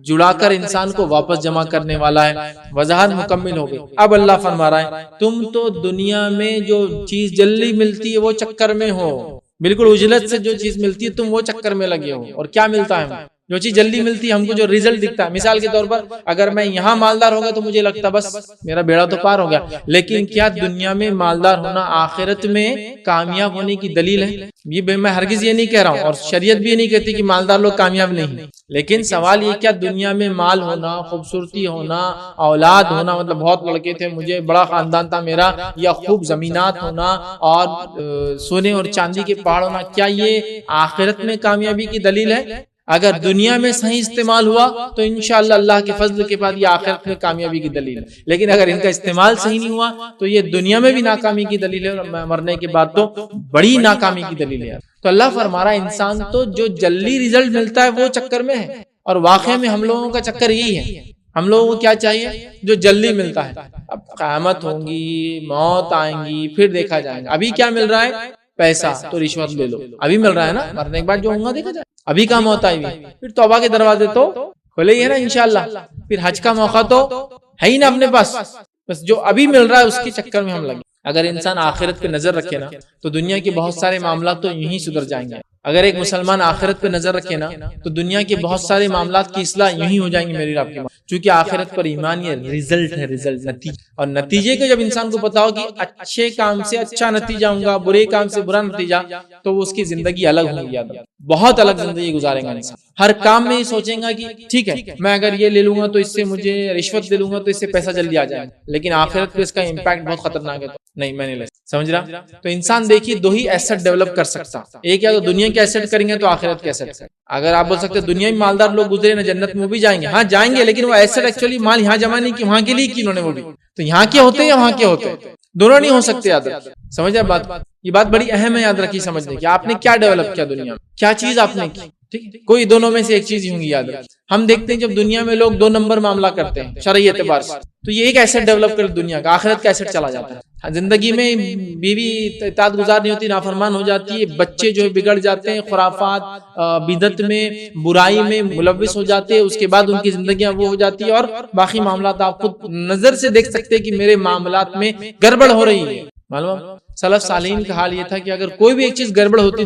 جڑا کر انسان کو واپس جمع کرنے والا ہے، وضاحت مکمل ہو گئی۔ اب اللہ فرما رہا ہے تم تو دنیا میں جو چیز جلدی ملتی ہے وہ چکر میں ہو، بالکل اجلت سے جو چیز ملتی ہے تم وہ چکر میں لگے ہو، اور کیا ملتا ہے ہمیں؟ جو چیز جلدی ملتی ہے ہم کو جو ریزلٹ دکھتا ہے، مثال کے طور پر اگر میں یہاں مالدار ہوگا تو مجھے لگتا بس میرا بیڑا تو پار ہو گیا، لیکن کیا دنیا میں مالدار ہونا آخرت میں کامیاب ہونے کی دلیل ہے؟ یہ میں ہرگز یہ نہیں کہہ رہا ہوں، اور شریعت بھی یہ نہیں کہتی کہ مالدار لوگ کامیاب نہیں، لیکن سوال یہ کیا دنیا میں مال ہونا، خوبصورتی ہونا، اولاد ہونا، مطلب بہت لڑکے تھے مجھے، بڑا خاندان تھا میرا، یا خوب زمینات ہونا اور سونے اور چاندی کے پہاڑ ہونا، کیا یہ آخرت میں کامیابی کی دلیل ہے؟ اگر دنیا میں صحیح استعمال ہوا تو انشاءاللہ اللہ کے فضل کے بعد یہ آخرت میں کامیابی کی دلیل ہے، لیکن اگر ان کا استعمال صحیح نہیں ہوا تو یہ دنیا میں بھی ناکامی کی دلیل ہے، اور مرنے کے بعد تو بڑی ناکامی کی دلیل ہے۔ تو اللہ فرما رہا ہے انسان تو جو جلدی ریزلٹ ملتا ہے وہ چکر میں ہے، اور واقعہ میں ہم لوگوں کا چکر یہی ہے، ہم لوگوں کو کیا چاہیے؟ جو جلدی ملتا ہے، اب قیامت ہوں گی، موت آئیں گی، پھر دیکھا جائے گا۔ ابھی کیا مل رہا ہے؟ پیسہ، تو رشوت لے لو، ابھی مل رہا ہے نا، مرنے کے بعد جو ہوگا دیکھا جائے۔ ابھی کہاں موت آئی ہوئی، پھر توبہ کے دروازے تو کھلے ہی ہے نا انشاءاللہ۔ پھر حج کا موقع تو ہے ہی نا اپنے پاس، بس جو ابھی مل رہا ہے اس کے چکر میں ہم لگے۔ اگر انسان آخرت پہ نظر رکھے نا تو دنیا کے بہت سارے معاملات تو یوں ہی سدھر جائیں گے۔ اگر ایک مسلمان آخرت پہ نظر رکھے نا تو دنیا کے بہت سارے معاملات کی اصلاح یوں ہی ہو جائیں گے میری رب کی، چونکہ آخرت پر ایمان یہ رزلٹ ہے، رزلٹ نتیجہ، اور نتیجے کا جب انسان کو پتا ہو کہ اچھے کام سے اچھا نتیجہ ہوگا، برے کام سے برا نتیجہ، تو اس کی زندگی الگ ہوگی، بہت الگ زندگی گزارے گا انسان۔ ہر کام میں یہ سوچیں گا کہ ٹھیک ہے میں اگر یہ لے لوں گا تو اس سے مجھے رشوت دے لوں گا تو اس سے پیسہ جلدی آ جائے گا، لیکن آخرت پہ اس کا امپیکٹ بہت خطرناک ہے، نہیں میں نہیں لے سمجھ رہا۔ تو انسان دیکھیے دو ہی ایسٹ ڈیولپ کر سکتا، ایک یا تو دنیا کے ایسٹ کریں گے تو آخرت کے ایسٹ۔ اگر آپ بول سکتے ہیں دنیا میں مالدار لوگ گزرے نا جنت میں وہ بھی جائیں گے، ہاں جائیں گے، لیکن وہ ایسٹ ایکچولی مال یہاں جمع نہیں کی، وہاں کے لیے کی انہوں نے، وہ بھی تو یہاں کے ہوتے یا وہاں کے ہوتے، دونوں نہیں ہو سکتے۔ یاد رکھ، سمجھ بات، یہ بات بڑی اہم ہے، یاد رکھیے سمجھنے کی۔ آپ نے کیا ڈیولپ کیا دنیا میں، کیا چیز آپ نے کی، ٹھیک، کوئی دونوں میں سے ایک چیز ہوں گی، یاد رکھ۔ ہم دیکھتے ہیں جب دنیا میں لوگ دو نمبر معاملہ کرتے ہیں شرعی اعتبار سے، تو یہ ایک ایسٹ ڈیولپ کر دنیا کا، آخرت کا ایسٹ چلا جاتا ہے۔ زندگی میں بیوی اطاعت گزار نہیں ہوتی، نافرمان ہو جاتی ہے، بچے جو ہے بگڑ جاتے ہیں، خرافات بدعت میں برائی میں ملوث ہو جاتے ہیں، اس کے بعد ان کی زندگیاں وہ ہو جاتی ہے، اور باقی معاملات آپ خود نظر سے دیکھ سکتے ہیں کہ میرے معاملات میں گڑبڑ ہو رہی ہے۔ معلوم سلف صالحین کا حال یہ تھا کہ اگر کوئی بھی ایک چیز گڑبڑ ہوتی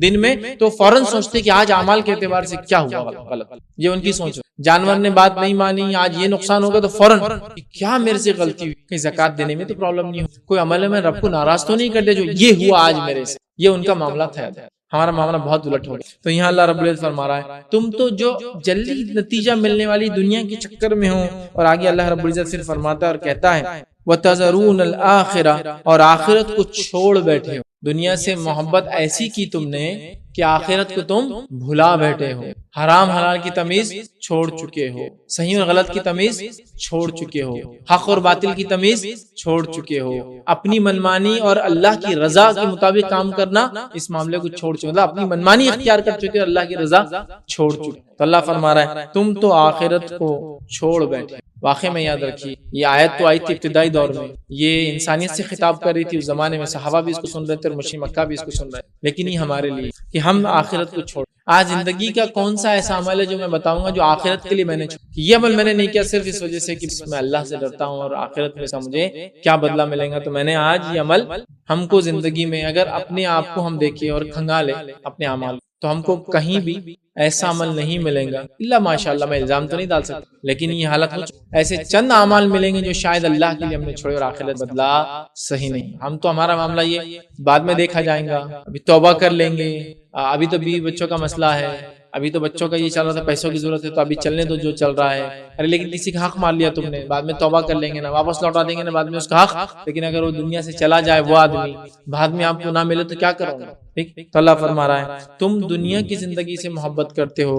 دن میں تو فوراً سوچتے کہ آج اعمال کے اعتبار سے کیا ہوا غلط، یہ ان کی سوچ۔ جانور نے بات نہیں مانی، آج یہ نقصان ہوگا تو فوراً کیا میرے سے غلطی ہوئی، کہ زکوٰۃ دینے میں تو پرابلم نہیں ہو، کوئی عمل میں رب کو ناراض تو نہیں کر دے جو یہ ہوا آج میرے سے، یہ ان کا معاملہ تھا۔ ہمارا معاملہ بہت الٹ ہو گیا۔ تو یہاں اللہ رب العزت فرما رہا ہے تم تو جو جلدی نتیجہ ملنے والی دنیا کے چکر میں ہو، اور آگے اللہ رب العزت پھر فرماتا ہے اور کہتا ہے وَتَذَرُونَ الْآخِرَةَ، اور آخرت کو چھوڑ بیٹھے ہو۔ دنیا سے محبت ایسی کی تم نے کہ آخرت کو تم بھلا بیٹھے ہو، حرام حلال کی تمیز چھوڑ چکے ہو، صحیح اور غلط کی تمیز چھوڑ چکے ہو، حق اور باطل کی تمیز چھوڑ چکے ہو، اپنی منمانی اور اللہ کی رضا کے مطابق کام کرنا اس معاملے کو چھوڑ چکے، مطلب اپنی منمانی اختیار کر چکے اور اللہ کی رضا چھوڑ چکے۔ تو اللہ فرما رہا ہے تم تو آخرت کو چھوڑ بیٹھے۔ واقع میں یاد رکھیے یہ آیت تو آئی تھی ابتدائی دور میں، یہ انسانیت سے خطاب کر رہی تھی، اس زمانے میں صحابہ بھی اس کو سن رہے تھے اور مشرک مکہ بھی اس کو سن رہے تھے، لیکن یہ ہمارے لیے کہ ہم آخرت کو چھوڑ۔ آج زندگی کا کون سا ایسا عمل ہے جو میں بتاؤں گا جو آخرت کے لیے میں نے چھوڑا؟ یہ عمل میں نے نہیں کیا صرف اس وجہ سے کہ میں اللہ سے ڈرتا ہوں اور آخرت میں مجھے کیا بدلہ ملے گا، تو میں نے آج یہ عمل ہم کو زندگی میں اگر اپنے آپ کو ہم دیکھیں اور کھنگالے اپنے اعمال، تو ہم کو کہیں بھی ایسا عمل نہیں ملے گا اللہ ماشاءاللہ، میں الزام تو نہیں ڈال سکتا، لیکن یہ حالت ایسے چند اعمال ملیں گے جو شاید اللہ کے لیے ہم نے چھوڑے اور آخرت بدلا صحیح نہیں۔ ہم تو ہمارا معاملہ یہ بعد میں دیکھا جائے گا، ابھی توبہ کر لیں گے، ابھی تو بیوی بچوں کا مسئلہ ہے، ابھی تو بچوں کا یہ چل رہا تھا، پیسوں کی ضرورت ہے تو ابھی چلنے دو جو چل رہا ہے، ارے لیکن کسی کا حق مار لیا تم نے، بعد میں توبہ کر لیں گے نا، واپس لوٹا دیں گے نا بعد میں اس کا حق، لیکن اگر وہ دنیا سے چلا جائے وہ آدمی، بعد میں آپ کو نہ ملے تو کیا کرو گے؟ ٹھیک، تو اللہ فرما رہا ہے تم دنیا کی زندگی سے محبت کرتے ہو،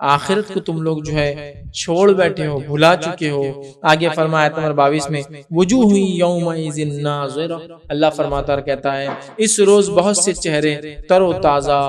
آخرت کو تم لوگ جو ہے چھوڑ بیٹھے ہو، بھلا چکے ہو۔ آگے فرمایا آیت نمبر 22 میں وجوہ یومئذ ناظرہ، اللہ فرماتا اور کہتا ہے اس روز بہت سے چہرے تر و تازہ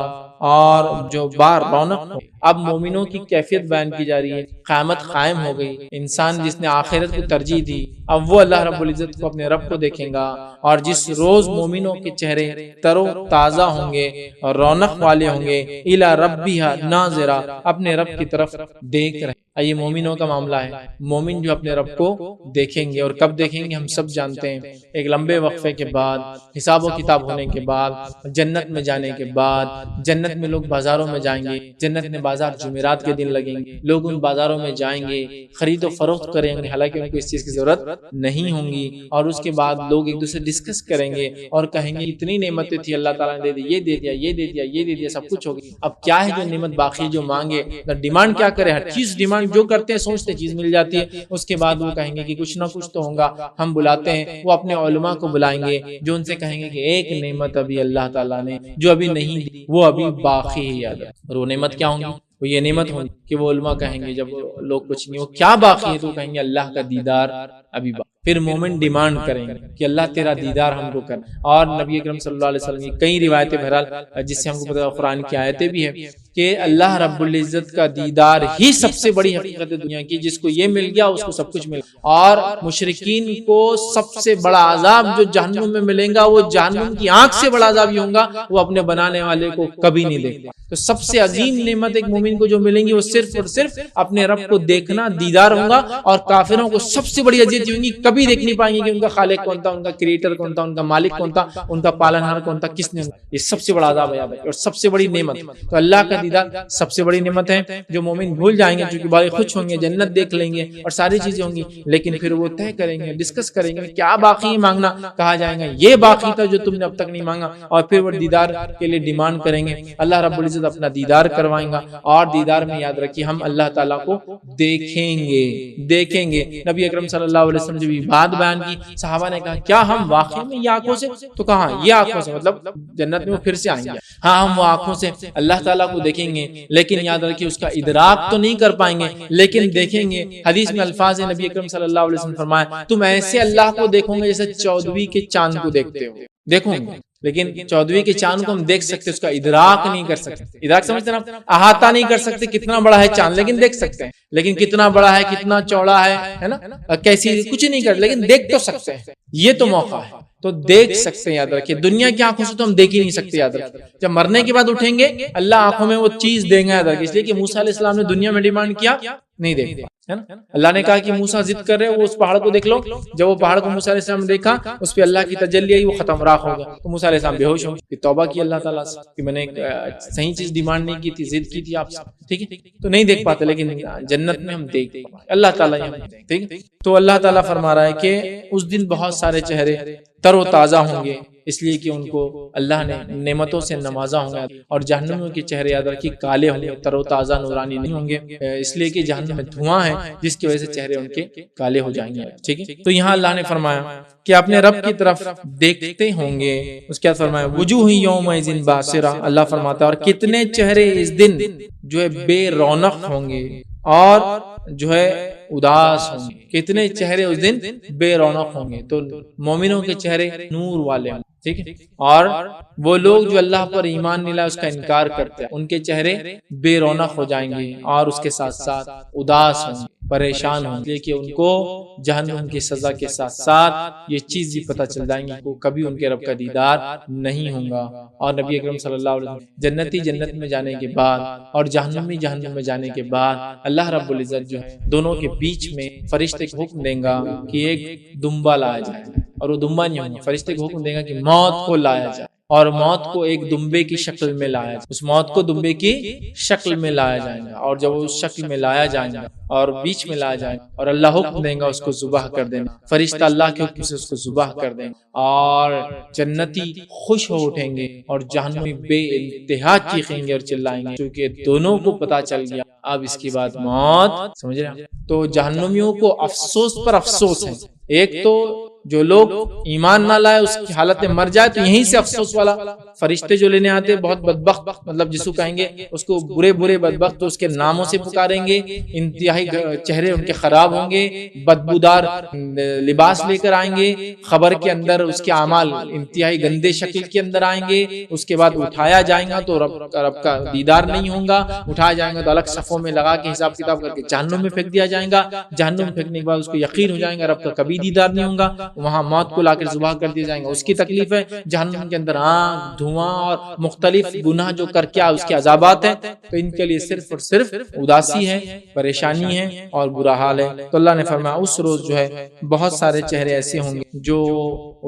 اور جو بار رونق ہو۔ اب مومنوں کی کیفیت بیان کی جا رہی ہے، قیامت قائم ہو گئی، انسان جس نے آخرت کو ترجیح دی اب وہ اللہ رب العزت کو اپنے رب کو دیکھیں گا، اور جس روز مومنوں کے چہرے تر و تازہ ہوں گے اور رونق والے ہوں گے، الی ربہا ناظرہ، اپنے رب کی طرف دیکھ رہے۔ یہ مومنوں کا معاملہ ہے، مومن جو اپنے رب کو دیکھیں گے، اور کب دیکھیں گے ہم سب جانتے ہیں، ایک لمبے وقفے کے بعد، حساب و کتاب ہونے کے بعد، جنت میں جانے کے بعد۔ جنت میں لوگ بازاروں میں جائیں گے، جنت میں بازار جمعرات کے دن لگیں گے، لوگ ان بازاروں میں جائیں گے، خرید و فروخت کریں گے، حالانکہ ان کو اس چیز کی ضرورت نہیں ہوں گی، اور اس کے بعد لوگ ایک دوسرے ڈسکس کریں گے اور کہیں گے اتنی نعمتیں تھی اللہ تعالیٰ نے دے دی، یہ دے دیا، یہ دے دیا، یہ دے دیا، سب کچھ ہو گیا، اب کیا ہے جو نعمت باقی جو مانگے، ڈیمانڈ کیا کرے، ہر چیز ڈیمانڈ جو کرتے ہیں سوچتے چیز مل جاتی ہے۔ اس کے بعد وہ کہیں گے کہ کچھ نہ کچھ تو ہوگا، ہم بلاتے ہیں، وہ اپنے علماء کو بلائیں گے جو ان سے کہیں گے کہ ایک نعمت ابھی اللہ تعالیٰ نے جو ابھی نہیں دی وہ ابھی باقی ہے، یاد ہے، اور وہ نعمت کیا ہوگی؟ وہ یہ نعمت ہوگی کہ وہ علماء کہیں گے جب لوگ کچھ نہیں، وہ کیا باقی ہے، تو کہیں گے اللہ کا دیدار ابھی باقی۔ پھر مومن ڈیمانڈ کریں گے کہ اللہ تیرا دیدار ہم کو کر، اور نبی اکرم صلی اللہ علیہ وسلم کی کئی روایتیں بہرحال جس سے ہم کو پتہ قرآن کی آیتیں بھی ہیں کہ اللہ رب العزت کا دیدار ہی سب سے بڑی حقیقت ہے دنیا کی، جس کو یہ مل گیا اس کو سب کچھ مل گیا۔ اور مشرکین کو سب سے بڑا عذاب جو جہنم میں ملے گا وہ جہنم کی آنکھ سے بڑا عذاب یہ ہوگا، وہ اپنے بنانے والے کو کبھی نہیں دیکھ گا۔ تو سب سے عظیم نعمت ایک مومن کو جو ملیں گی وہ صرف اور صرف اپنے رب کو دیکھنا، دیدار ہوگا۔ اور کافروں کو سب سے بڑی اذیت یہ ہوگی، کبھی دیکھ نہیں پائیں گے کہ ان کا خالق کون تھا، ان کا کریٹر کون تھا، ان کا مالک کون تھا، ان کا پالنہار کون تھا، کس نے۔ یہ سب سے بڑا عذاب ہے اور سب سے بڑی نعمت۔ تو اللہ کا دیدار سب سے بڑی نعمت ہے جو مومن بھول جائیں گے، چونکہ بڑے خوش ہوں گے، جنت دیکھ لیں گے اور ساری چیزیں ہوں گی، لیکن پھر وہ طے کریں گے، ڈسکس کریں گے کیا باقی مانگنا، کہا جائے گا یہ باقی تھا جو تم نے اب تک نہیں مانگا، اور پھر وہ دیدار کے لیے ڈیمانڈ کریں گے۔ اللہ رب العزت اپنا دیدار کروائیں گا، اور دیدار میں یاد رکھیے ہم اللہ تعالیٰ کو دیکھیں گے۔ نبی اکرم صلی اللہ علیہ وسلم جب یہ بات بیان کی، صحابہ نے کہا کیا ہم واقعی میں یہ آنکھوں سے؟ تو کہا یہ آنکھوں سے، مطلب جنت میں وہ پھر سے آئیں گے، ہاں ہم وہ آنکھوں سے اللہ تعالیٰ کو دیکھیں گے، لیکن یاد رکھیے اس کا ادراک تو نہیں کر پائیں گے، لیکن دیکھیں گے۔ حدیث میں الفاظ ہیں، نبی اکرم صلی اللہ علیہ وسلم فرمایا تم ایسے اللہ کو دیکھو گے جیسے 14ویں کے چاند کو دیکھتے ہو، دیکھو گے، لیکن 14ویں کے چاند کو ہم دیکھ سکتے، اس کا ادراک نہیں کر سکتے۔ ادراک سمجھتے ہیں نا، احاطہ نہیں کر سکتے کتنا بڑا ہے چاند، لیکن دیکھ سکتے ہیں، لیکن کتنا بڑا ہے، کتنا چوڑا ہے نا، کیسی، کچھ نہیں کر، لیکن دیکھ تو سکتے ہیں۔ یہ تو موقع ہے، تو دیکھ سکتے ہیں، یاد رکھیے۔ دنیا کی آنکھوں سے تو ہم دیکھ ہی نہیں سکتے، یاد رکھیے۔ جب مرنے کے بعد اٹھیں گے اللہ آنکھوں میں وہ چیز دیں گے، یاد رکھیے، اس لیے کہ موسیٰ علیہ السلام نے دنیا میں ڈیمانڈ کیا، نہیں دیکھ پا، ہے نا۔ اللہ نے کہا کہ موسیٰ ضد کر رہے ہو، وہ اس پہاڑ کو دیکھ لو۔ جب وہ پہاڑ کو موسیٰ علیہ السلام نے دیکھا، اس پہ اللہ کی تجلی آئی، وہ ختم راکھ ہو گیا، تو موسیٰ علیہ السلام بے ہوش ہو گئے، توبہ کی اللہ تعالیٰ سے کہ میں نے صحیح چیز ڈیمانڈ نہیں کی تھی، ضد کی تھی آپ سے، ٹھیک ہے، تو نہیں دیکھ پاتے، لیکن جنت میں ہم دیکھ اللہ تعالیٰ، ٹھیک ہے۔ تو اللہ تعالیٰ فرما رہا ہے کہ اس دن بہت سارے چہرے تر و تازہ ہوں گے، اس لیے کہ ان کو اللہ نے نعمتوں سے نوازا ہوں گا، اور جہنمیوں کے چہرے یاد رکھیے کالے ہوں گے، تر و تازہ نورانی نہیں ہوں گے، اس لیے کہ جہنم میں دھواں ہے جس کی وجہ سے چہرے ان کے کالے ہو جائیں گے، ٹھیک ہے۔ تو یہاں اللہ نے فرمایا کہ اپنے رب کی طرف دیکھتے ہوں گے، اس کے بعد فرمایا وجوہ یومئذ باسرہ، اللہ فرماتا ہے اور کتنے چہرے اس دن جو ہے بے رونق ہوں گے اور جو ہے اداس ہوں گے، کتنے چہرے اس دن بے رونق ہوں گے۔ تو مومنوں کے چہرے نور والے ہوں گے، ٹھیک ہے، اور وہ لوگ جو اللہ پر ایمان نہیں لائے، اس کا انکار کرتے ہیں، ان کے چہرے بے رونق ہو جائیں گے، اور اس کے ساتھ ساتھ اداس ہوں گے، پریشان ہوں گے، کہ ان کو جہنم کی سزا کے ساتھ ساتھ یہ چیز بھی پتہ چل جائیں گی کہ کبھی ان کے رب کا دیدار نہیں ہوگا۔ اور نبی اکرم صلی اللہ علیہ وسلم جنتی جنت میں جانے کے بعد اور جہنمی جہنم میں جانے کے بعد اللہ رب العزت جو ہے دونوں کے بیچ میں فرشتے کو حکم دیں گا کہ ایک دمبا لایا جائے، اور وہ دمبا نہیں ہوگا، فرشتے کو حکم دیں گا کہ موت کو لایا جائے، اور موت کو ایک دمبے کی شکل میں لایا جائے، اس موت کو دمبے کی شکل میں لایا جائے گا، اور جب اس شکل میں لایا جائے گا اور بیچ میں لایا جائے گا، اور اللہ حکم دیں گا اس کو ذبح کر دینا، فرشتہ اللہ کے حکم سے اس کو ذبح کر دیں گا، اور جنتی خوش ہو اٹھیں گے اور جہنمی بے انتہا چیخیں گے اور چلائیں گے، کیونکہ دونوں کو پتہ چل گیا اب اس کی بعد موت، سمجھ رہے ہیں۔ تو جہنمیوں کو افسوس پر افسوس ہے، ایک تو جو لوگ ایمان نہ لائے اس کی حالت میں مر جائے، تو یہیں سے افسوس والا فرشتے جو لینے آتے بہت بدبخت، مطلب جسو کہیں گے اس کو برے برے بدبخت، تو اس کے ناموں سے پکاریں گے، انتہائی چہرے ان کے خراب ہوں گے، بدبودار لباس لے کر آئیں گے، خبر کے اندر اس کے اعمال انتہائی گندے شکل کے اندر آئیں گے، اس کے بعد اٹھایا جائیں گا تو رب کا دیدار نہیں ہوگا، اٹھایا جائیں گا تو الگ صفوں میں لگا کے حساب کتاب کر کے جہنم میں پھینک دیا جائے گا، جہنم میں پھینکنے کے بعد اس کو یقین ہو جائے گا رب کا کبھی دیدار نہیں ہوگا، وہاں موت کو لا کر ذبح کر دیا جائے گا، اس کی تکلیف ہے، جہنم کے اندر آگ، دھواں اور مختلف گناہ جو کر کے اس کے عذابات ہیں، تو ان کے لیے صرف اور صرف اداسی ہے، پریشانی ہے اور برا حال ہے۔ تو اللہ نے فرمایا اس روز جو ہے بہت سارے چہرے ایسے ہوں گے جو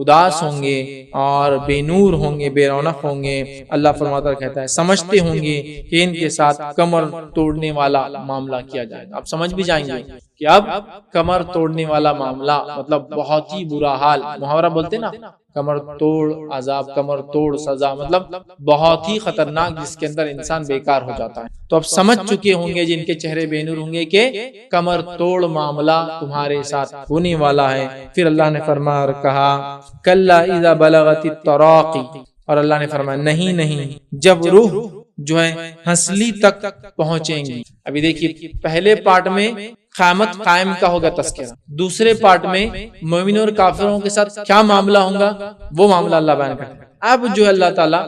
اداس ہوں گے اور بے نور ہوں گے، بے رونق ہوں گے۔ اللہ فرماتا کہتا ہے سمجھتے ہوں گے کہ ان کے ساتھ کمر توڑنے والا معاملہ کیا جائے گا، اب سمجھ بھی جائیں گے کہ اب کمر توڑنے والا معاملہ مطلب بہت ہی برا حال، محاورہ بولتے نا کمر توڑ عذاب، کمر توڑ سزا، مطلب بہت ہی خطرناک جس کے اندر انسان بیکار ہو جاتا ہے۔ تو اب سمجھ چکے ہوں گے جن کے چہرے بے نور ہوں گے کہ کمر توڑ معاملہ تمہارے ساتھ ہونے والا ہے۔ پھر اللہ نے فرمایا اور کہا کلا اذا بلغت التراقی، اور اللہ نے فرمایا نہیں جب روح جو ہے ہنسلی تک پہنچیں گی۔ ابھی دیکھیے پہلے پارٹ میں قیامت قائم کا ہوگا تذکرہ، دوسرے پارٹ میں مومنوں اور کافروں کے ساتھ کیا معاملہ ہوگا وہ معاملہ اللہ بیان کرتا ہے۔ اب جو ہے اللہ تعالیٰ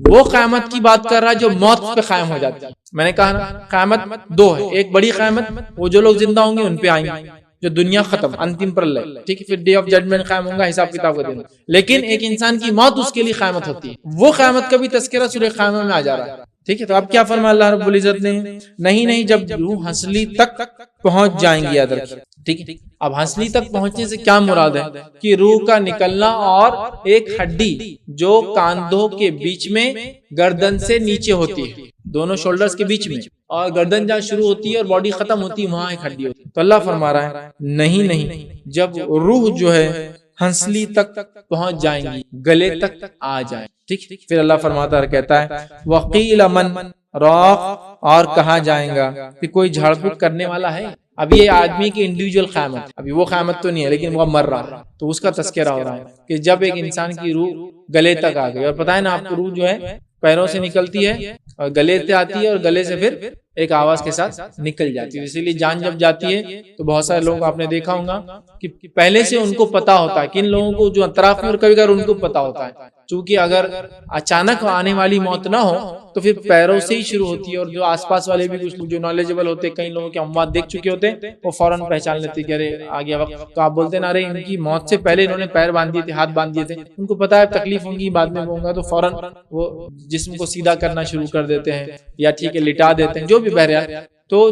وہ قیامت کی بات کر رہا ہے جو موت پہ قائم ہو جاتی ہے. میں نے کہا نا قیامت دو ہے، ایک بڑی قیامت وہ جو لوگ زندہ ہوں گے ان پہ آئیں گے، جو دنیا ختم انتم پر لے، ٹھیک ہے، پھر ڈے آف ججمنٹ قائم ہوگا، حساب کتاب کا دن. لیکن ایک انسان کی موت اس کے لیے قیامت ہوتی ہے، وہ قیامت کا بھی تذکرہ سورہ قیامہ میں آ جا رہا ہے. ٹھیک ہے، تو اب کیا فرمایا اللہ رب العزت نے؟ نہیں جب روح ہنسلی تک پہنچ جائیں گی. یاد رکھیے، ٹھیک ہے. اب ہنسلی تک پہنچنے سے کیا مراد ہے کہ روح کا نکلنا اور ایک ہڈی جو کاندھوں کے بیچ میں گردن سے نیچے ہوتی ہے، دونوں شولڈرز کے بیچ میں، اور گردن جہاں شروع ہوتی ہے اور باڈی ختم ہوتی ہے وہاں ایک ہڈی ہوتی ہے. تو اللہ فرما رہا ہے نہیں جب روح جو ہے ہنسلی تک پہنچ جائیں گی، گلے تک آ جائیں. ٹھیک، پھر اللہ فرماتا ہے، کہتا ہے وقیل من راق، اور کہا جائیں گا کہ کوئی جھاڑ پھونک کرنے والا ہے. اب یہ آدمی کی انڈیویجول قیامت، ابھی وہ قیامت تو نہیں ہے لیکن وہ مر رہا ہے، تو اس کا تذکرہ ہو رہا ہے کہ جب ایک انسان کی روح گلے تک آ گئی. اور پتہ ہے نا آپ کو، روح جو ہے پیروں سے نکلتی ہے اور گلے سے آتی ہے اور گلے سے پھر ایک آواز کے ساتھ نکل جاتی ہے. اسی لیے جان جب جاتی ہے تو بہت سارے لوگ آپ نے دیکھا ہوگا کہ پہلے سے ان کو پتا ہوتا ہے، کن لوگوں کو جو اطراف میں اور کبھی کبھی ان کو پتا ہوتا ہے، چونکہ اگر اچانک آنے والی موت نہ ہو تو پھر پیروں سے ہی شروع ہوتی ہے. اور جو آس پاس والے بھی کچھ جو نالجبل ہوتے ہیں، کئی لوگوں کے اموات دیکھ چکے ہوتے ہیں، وہ فوراً پہچان لیتے کہ ارے آ گیا وقت. تو آپ بولتے ہیں نا ارے ان کی موت سے پہلے انہوں نے پیر باندھ دیے تھے، ہاتھ باندھ دیے تھے، ان کو پتا ہے تکلیف ہوں گی بعد میں ہوں گا، تو فوراً وہ جسم کو سیدھا کرنا شروع کر دیتے ہیں یا ٹھیک ہے لٹا دیتے ہیں، جو بھی بہرحال. تو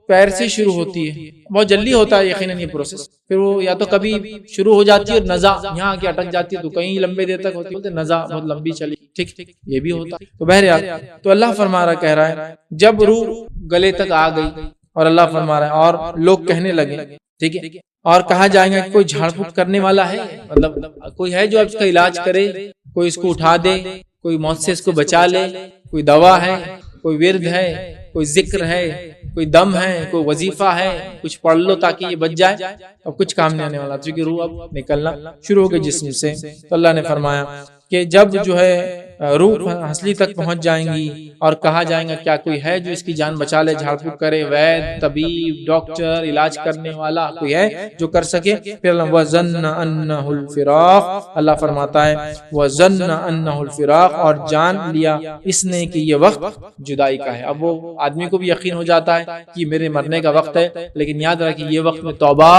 پیر سے شروع ہوتی ہے، بہت جلدی ہوتا ہے یقیناً یہ پروسیس. پھر وہ یا تو کبھی شروع ہو جاتی ہے اور نزا یہاں کے اٹک جاتی ہے، تو کہیں لمبے دیر تک ہوتی ہے، نزا بہت لمبی چلی، ٹھیک یہ بھی ہوتا. تو بہرحال تو اللہ فرما رہا کہہ رہا ہے جب روح گلے تک آ گئی، اور اللہ فرما رہا ہے اور لوگ کہنے لگے، ٹھیک ہے، اور کہا جائے گا کہ کوئی جھاڑ پھونک کرنے والا ہے، مطلب کوئی ہے جو اب اس کا علاج کرے، کوئی اس کو اٹھا دے، کوئی موت سے اس کو بچا لے، کوئی دوا ہے، کوئی ورد ہے، کوئی ذکر ہے، کوئی دم ہے، کوئی وظیفہ ہے، کچھ پڑھ لو تاکہ یہ بچ جائے. اب کچھ کام نہیں آنے والا کیونکہ روح اب نکلنا شروع ہو گئی جسم سے. تو اللہ نے فرمایا کہ جب جو ہے روح ہنسلی تک پہنچ جائیں گی اور کہا جائیں گا کیا کوئی ہے جو اس کی جان بچا لے، جھاڑ پھونک کرے، وید، طبیب، ڈاکٹر، علاج کرنے والا کوئی ہے جو کر سکے. پھر اللہ وَظَنَّ أَنَّهُ الْفِرَاقُ، اللہ فرماتا ہے وَظَنَّ أَنَّهُ الْفِرَاقُ، اور جان لیا اس نے کہ یہ وقت جدائی کا ہے. اب وہ آدمی کو بھی یقین ہو جاتا ہے کہ میرے مرنے کا وقت ہے، لیکن یاد رکھیں یہ وقت میں توبہ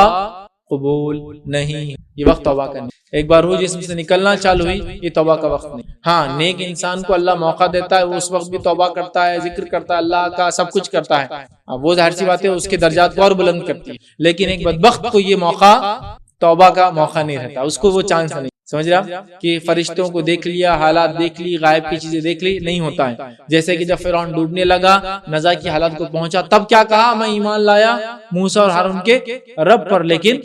قبول نہیں، یہ وقت توبہ کرنے. ایک بار روح جسم سے نکلنا چالو ہوئی، یہ توبہ کا وقت نہیں. ہاں نیک انسان کو اللہ موقع دیتا ہے، وہ اس وقت بھی توبہ کرتا ہے، ذکر کرتا ہے، اللہ کا سب کچھ کرتا ہے، وہ ظاہر سی بات ہے اس کے درجات کو اور بلند کرتی ہے. لیکن ایک بدبخت کو یہ موقع توبہ کا موقع نہیں رہتا، اس کو وہ چانس نہیں. سمجھ رہا کہ فرشتوں کو دیکھ لیا، حالات دیکھ لی، غائب کی چیزیں دیکھ لی، نہیں ہوتا ہے. جیسے کہ جب فرعون ڈوبنے لگا، نزا کی حالات کو پہنچا، تب کیا کہا؟ میں ایمان لایا موسیٰ اور ہارون کے رب پر، لیکن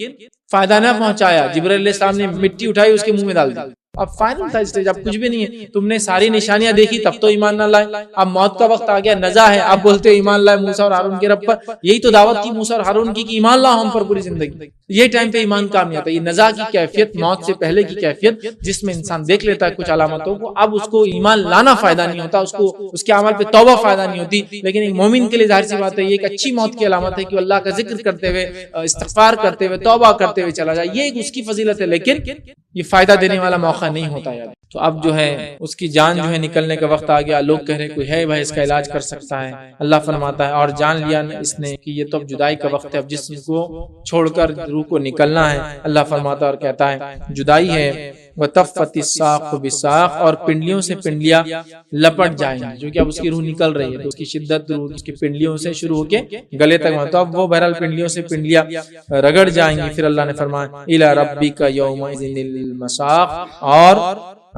فائدہ نہ پہنچایا. جبرائیل علیہ السلام نے مٹی اٹھائی اس کے منہ میں ڈال دی. اب فائنل تھا اسٹیج، اب کچھ بھی نہیں ہے. تم نے ساری نشانیاں دیکھی تب تو ایمان نہ لائے، اب موت کا وقت آ گیا، نزا ہے، اب بولتے ایمان لائے موسیٰ اور ہارون کے رب پر. یہی تو دعوت تھی موسیٰ اور ہارون کی کہ ایمان لاؤ ہم پر پوری زندگی. یہ ٹائم پہ ایمان کام نہیں آتا. یہ نزا کی کیفیت، موت سے پہلے کی کیفیت جس میں انسان دیکھ لیتا ہے کچھ علامتوں کو، اب اس کو ایمان لانا فائدہ نہیں ہوتا، اس کو اس کے عمل پہ توبہ فائدہ نہیں ہوتی. لیکن ایک مومن کے لیے ظاہر سی بات ہے یہ ایک اچھی موت کی علامت ہے کہ اللہ کا ذکر کرتے ہوئے، استغفار کرتے ہوئے، توبہ کرتے ہوئے چلا جائے. یہ ایک اس کی فضیلت ہے، لیکن یہ فائدہ دینے والا موقع نہیں ہوتا یار. تو اب جو ہے اس کی جان جو ہے نکلنے کا وقت آ گیا. لوگ کہہ رہے کوئی ہے بھائی اس کا علاج کر سکتا ہے. اللہ فرماتا ہے اور جان لیا اس نے کہ یہ تو اب جدائی کا وقت ہے، اب جسم کو چھوڑ کر روح کو نکلنا ہے. اللہ فرماتا ہے اور کہتا ہے جدائی ہے، وَتَفَّتِ السَّاقُ بِالسَّاقِ، اور پنڈلیوں سے پنڈلیاں لپٹ جائیں گی، جو کہ اب اس کی روح نکل رہی ہے تو اس کی شدت روح اس کی پنڈلیوں سے شروع ہو کے گلے تک. تو اب وہ بہرحال پنڈلیوں سے پنڈلیاں رگڑ جائیں گی. پھر اللہ نے فرمایا إِلَى رَبِّكَ يَوْمَئِذٍ الْمَسَاقُ، اور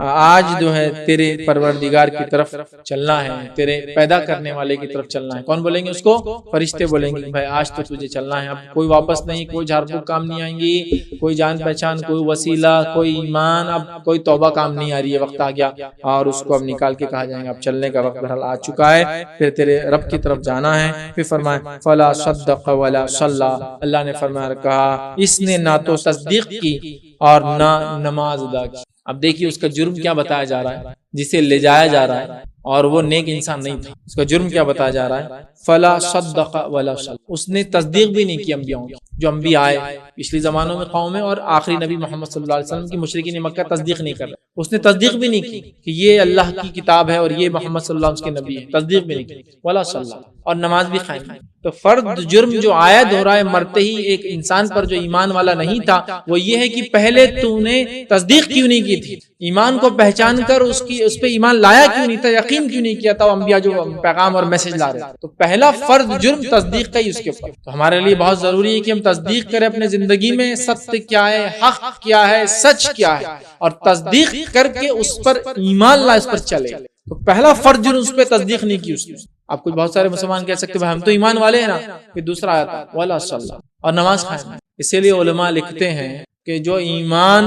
آج جو ہے تیرے پروردگار کی طرف چلنا ہے، تیرے پیدا کرنے والے کی طرف چلنا ہے. کون بولیں گے اس کو؟ فرشتے بولیں گے بھائی آج تو تجھے چلنا ہے، اب کوئی واپس نہیں، کوئی جھاڑ پھونک کام نہیں آئیں گی، کوئی جان پہچان، کوئی وسیلہ، کوئی ایمان، اب کوئی توبہ کام نہیں آ رہی ہے. وقت آ گیا اور اس کو اب نکال کے کہا جائے گا اب چلنے کا وقت بہرحال آ چکا ہے، پھر تیرے رب کی طرف جانا ہے. پھر فرمایا فلا صدق ولا صلی، اللہ نے فرمایا کہا اس نے نہ تو تصدیق کی اور نہ نماز ادا کی. اب دیکھیے اس کا جرم کیا بتایا جا رہا ہے جسے لے جایا جا رہا ہے اور وہ نیک انسان نہیں تھا، اس کا جرم کیا بتایا جا رہا ہے؟ فلا صدق ولا صلى، اس نے تصدیق بھی نہیں کی انبیاءوں کی، جو انبیاء آئے پچھلی زمانوں میں قومیں اور آخری نبی محمد صلی اللہ علیہ وسلم کی مشرکین مکہ تصدیق نہیں کر رہے، اس نے تصدیق بھی نہیں کی کہ یہ اللہ کی کتاب ہے اور یہ محمد صلی اللہ علیہ وسلم کے نبی ہے، تصدیق بھی نہیں کی، ولا صلی، اور نماز بھی قائم نہیں۔ تو فرد جرم جو آیا دہرائے مرتے ہی ایک انسان پر جو ایمان والا نہیں تھا، وہ یہ ہے کہ پہلے تو نے تصدیق کیوں نہیں کی تھی، ایمان کو پہچان کر اس پہ ایمان لایا کیوں نہیں تھا، یقین کیوں نہیں کیا تھا وہ انبیاء جو پیغام اور میسج لا رہے، تو پہلا فرض جرم تصدیق کا ہی اس کے اوپر۔ تو ہمارے لیے بہت ضروری ہے کہ ہم تصدیق کریں اپنے زندگی میں، ستیہ کیا ہے، حق کیا ہے، سچ کیا ہے، اور تصدیق کر کے اس پر ایمان لائے، اس پر چلے۔ تو پہلا فرض جرم اس پہ تصدیق نہیں کی اس نے۔ آپ کچھ بہت سارے مسلمان کہہ سکتے ہیں ہم تو ایمان والے ہیں نا، پھر دوسرا آیت ہے ولا صلی، اور نماز قائم ہے۔ اسی لیے علماء لکھتے ہیں کہ جو ایمان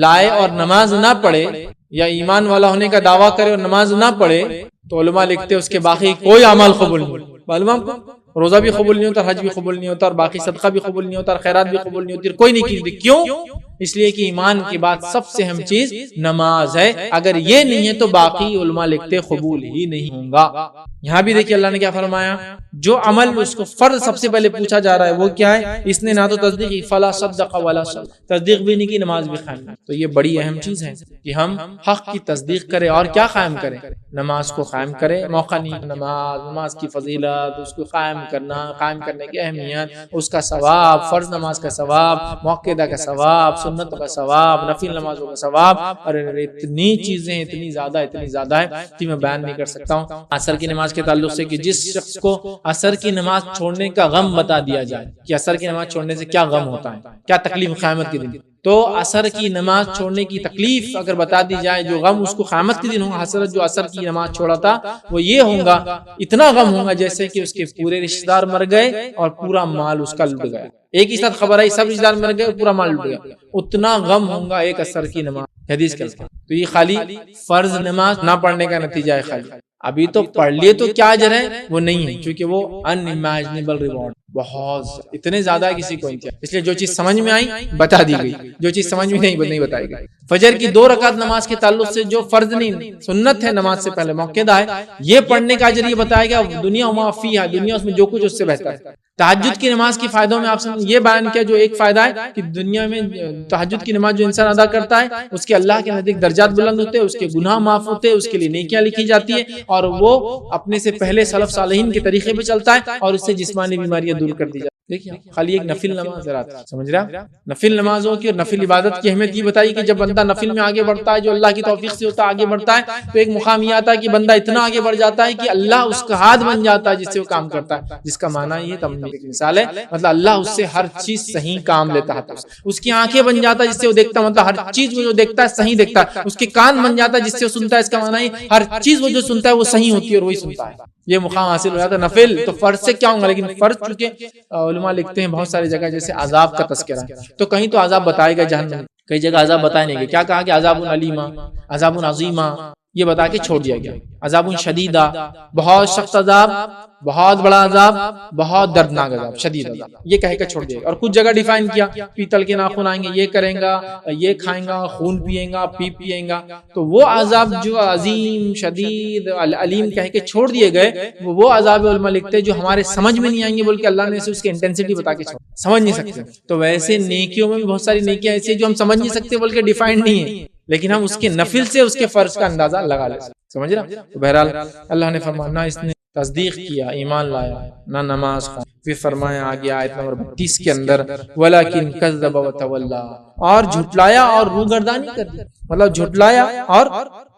لائے اور نماز نہ پڑھے، یا ایمان والا ہونے کا دعویٰ کرے اور نماز نہ پڑھے، تو علماء لکھتے ہیں اس کے باقی کوئی اعمال قبول نہیں۔ معلوم آپ کو روزہ بھی قبول نہیں ہوتا، حج بھی قبول نہیں ہوتا، اور باقی صدقہ بھی قبول نہیں ہوتا، اور خیرات بھی قبول نہیں ہوتی، کوئی نہیں کی۔ کیوں؟ اس لیے کہ ایمان کے بعد سب سے اہم چیز نماز ہے، اگر یہ نہیں ہے تو باقی علماء لکھتے قبول ہی نہیں ہوگا۔ یہاں بھی دیکھیے اللہ نے کیا فرمایا، جو عمل اس کو فرض سب سے پہلے پوچھا جا رہا ہے وہ کیا ہے، اس نے نہ تو تصدیق کی، فلا صدق ولا صلی، تصدیق بھی نہیں کی، نماز بھی قائم نہیں۔ تو یہ بڑی اہم چیز ہے کہ ہم حق کی تصدیق کریں اور کیا قائم کریں، نماز کو قائم کریں۔ موقع نہیں، نماز کی فضیلت، اس کو قائم کرنا، قائم کرنے کی اہمیت، اس کا ثواب، فرض نماز کا ثواب، موقعہ کا ثواب، سنت کا ثواب، نفل نمازوں کا ثواب، اور اتنی چیزیں اتنی زیادہ ہے کہ میں بیان نہیں کر سکتا ہوں۔ عصر کی نماز کے تعلق سے کہ جس شخص کو عصر کی نماز چھوڑنے کا غم بتا دیا جائے کہ عصر کی نماز چھوڑنے سے کیا غم ہوتا ہے، کیا تکلیف قیامت کے دن، تو عصر کی نماز چھوڑنے کی تکلیف اگر بتا دی جائے، جو غم اس کو قیامت کے دن ہوگا، حضرت جو عصر کی نماز چھوڑا تھا وہ یہ ہوگا، اتنا غم ہوگا جیسے کہ اس کے پورے رشتہ دار مر گئے اور پورا مال اس کا لٹ گیا، ایک ہی ساتھ خبر آئی سب رشتہ دار مر گئے اور پورا مال لٹ گیا، اتنا غم ہوگا ایک عصر کی نماز، حدیث کے الفاظ۔ تو یہ خالی فرض نماز نہ پڑھنے کا نتیجہ ہے، خالی ابھی تو پڑھ لیے تو کیا اجر ہے، وہ نہیں ہے، کیونکہ وہ unimaginable reward بہت اتنے زیادہ ہے، کسی کو انتہا۔ اس لیے جو چیز سمجھ میں آئی بتا دی گئی، جو چیز سمجھ میں نہیں بتائی گئی۔ فجر کی 2 رکعت نماز کے تعلق سے جو فرض نہیں، سنت ہے، نماز سے پہلے موقعہ ہے، یہ پڑھنے کا اجر یہ بتایا گیا، دنیا وما فیہا، دنیا اس میں جو کچھ اس سے بہتر ہے۔ تہجد کی نماز کے فائدوں میں آپ سے یہ بیان کیا، جو ایک فائدہ ہے کہ دنیا میں تہجد کی نماز جو انسان ادا کرتا ہے اس کے اللہ کے نزدیک درجات بلند ہوتے ہیں، اس کے گناہ معاف ہوتے ہیں، اس کے لیے نیکیاں لکھی جاتی ہے، اور وہ اپنے سے پہلے سلف صالحین کے طریقے پہ چلتا ہے، اور اس سے جسمانی بیماریاں دور کر دی جاتی ہیں۔ دیکھیے خالی ایک نفل نماز ذرا سمجھ رہا، نفل نمازوں کی اور نفل عبادت کی اہمیت یہ بتائی کہ جب بندہ نفل میں آگے بڑھتا ہے، جو اللہ کی توفیق سے ہوتا ہے آگے بڑھتا ہے، تو ایک مقام یہ آتا ہے کہ بندہ اتنا آگے بڑھ جاتا ہے کہ اللہ اس کا ہاتھ بن جاتا ہے جس سے وہ کام کرتا ہے، جس کا معنی یہ ایک مثال ہے، مطلب اللہ اس سے ہر چیز صحیح کام لیتا ہے، اس کی آنکھیں بن جاتا ہے جس سے وہ دیکھتا ہے، مطلب ہر چیز وہ جو دیکھتا ہے صحیح دیکھتا ہے، اس کے کان بن جاتا ہے جس سے وہ سنتا ہے، اس کا معنی ہر چیز وہ جو سنتا ہے وہ صحیح ہوتی ہے اور وہی سنتا ہے، یہ مقام حاصل ہو جاتا ہے۔ نفل تو فرض سے کیا ہوگا، لیکن فرض چونکہ علماء لکھتے ہیں بہت ساری جگہ جیسے عذاب کا تذکرہ، تو کہیں تو عذاب بتائے گا جہنم، کئی جگہ عذاب بتائے نہیں گئے، کیا کہا کہ عذاب علیمہ، عذاب عظیمہ، یہ بتا کے چھوڑ دیا گیا، عذاب شدیدہ، بہت سخت عذاب، بہت بڑا عذاب، بہت دردناک عذاب، شدید عذاب، یہ کہہ کے چھوڑ دیا گیا۔ اور کچھ جگہ ڈیفائن کیا، پیتل کے ناخن آئیں گے، یہ کریں گا، یہ کھائیں گا، خون پیئیں گا، پیئیں گا، تو وہ عذاب جو عظیم شدید علیم کہہ کے چھوڑ دیے گئے، وہ عذاب علماء لکھتے جو ہمارے سمجھ میں نہیں آئیں گے، بلکہ اللہ نے اسے اس کی انٹینسٹی بتا کے چھوڑ، سمجھ نہیں سکتے۔ تو ویسے نیکیوں میں بھی بہت ساری نیکیاں ایسی جو ہم سمجھ نہیں سکتے بلکہ ڈیفائنڈ نہیں ہے، لیکن ہم اس کے نفل سے اس کے فرض کا اندازہ لگا لیں، سمجھ رہا۔ تو بہرحال اللہ نے فرمایا نہ اس نے تصدیق کیا، ایمان لایا، نہ نماز پڑھی۔ پھر فرمایا آگے آیت نمبر 32 کے اندر وَلَكِنْ كَذَّبَ وَتَوَلَّى، اور جھٹلایا اور روگردانی کر دی، مطلب جھٹلایا اور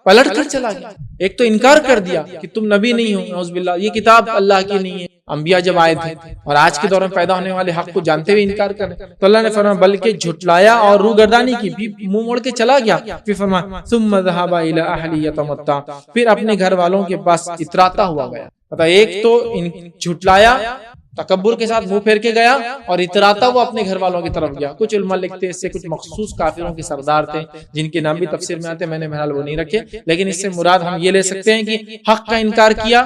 پلٹ کر چلا گیا۔ ایک تو انکار کر دیا کہ تم نبی نہیں ہو، نعوذ باللہ، یہ کتاب اللہ کی نہیں ہے، انبیاء جب آئے تھے اور آج کے دور میں پیدا ہونے والے حق کو جانتے ہوئے انکار کریں، تو اللہ نے فرمایا بلکہ جھٹلایا اور روگردانی کی، منہ موڑ کے چلا گیا۔ پھر فرمایا ثم ذهب الى اهله يتمتع، پھر اپنے گھر والوں کے پاس اتراتا ہوا گیا۔ مطلب ایک تو جھٹلایا، تکبر کے ساتھ منہ پھیر کے گیا اور اتراتا وہ اپنے گھر والوں کی طرف گیا. کچھ علماء لکھتے ہیں اس سے کچھ مخصوص کافروں کے سردار تھے جن کے نام بھی تفسیر میں آتے ہیں, میں نے بہرحال وہ نہیں رکھے, لیکن اس سے مراد ہم یہ لے سکتے ہیں کہ حق کا انکار کیا,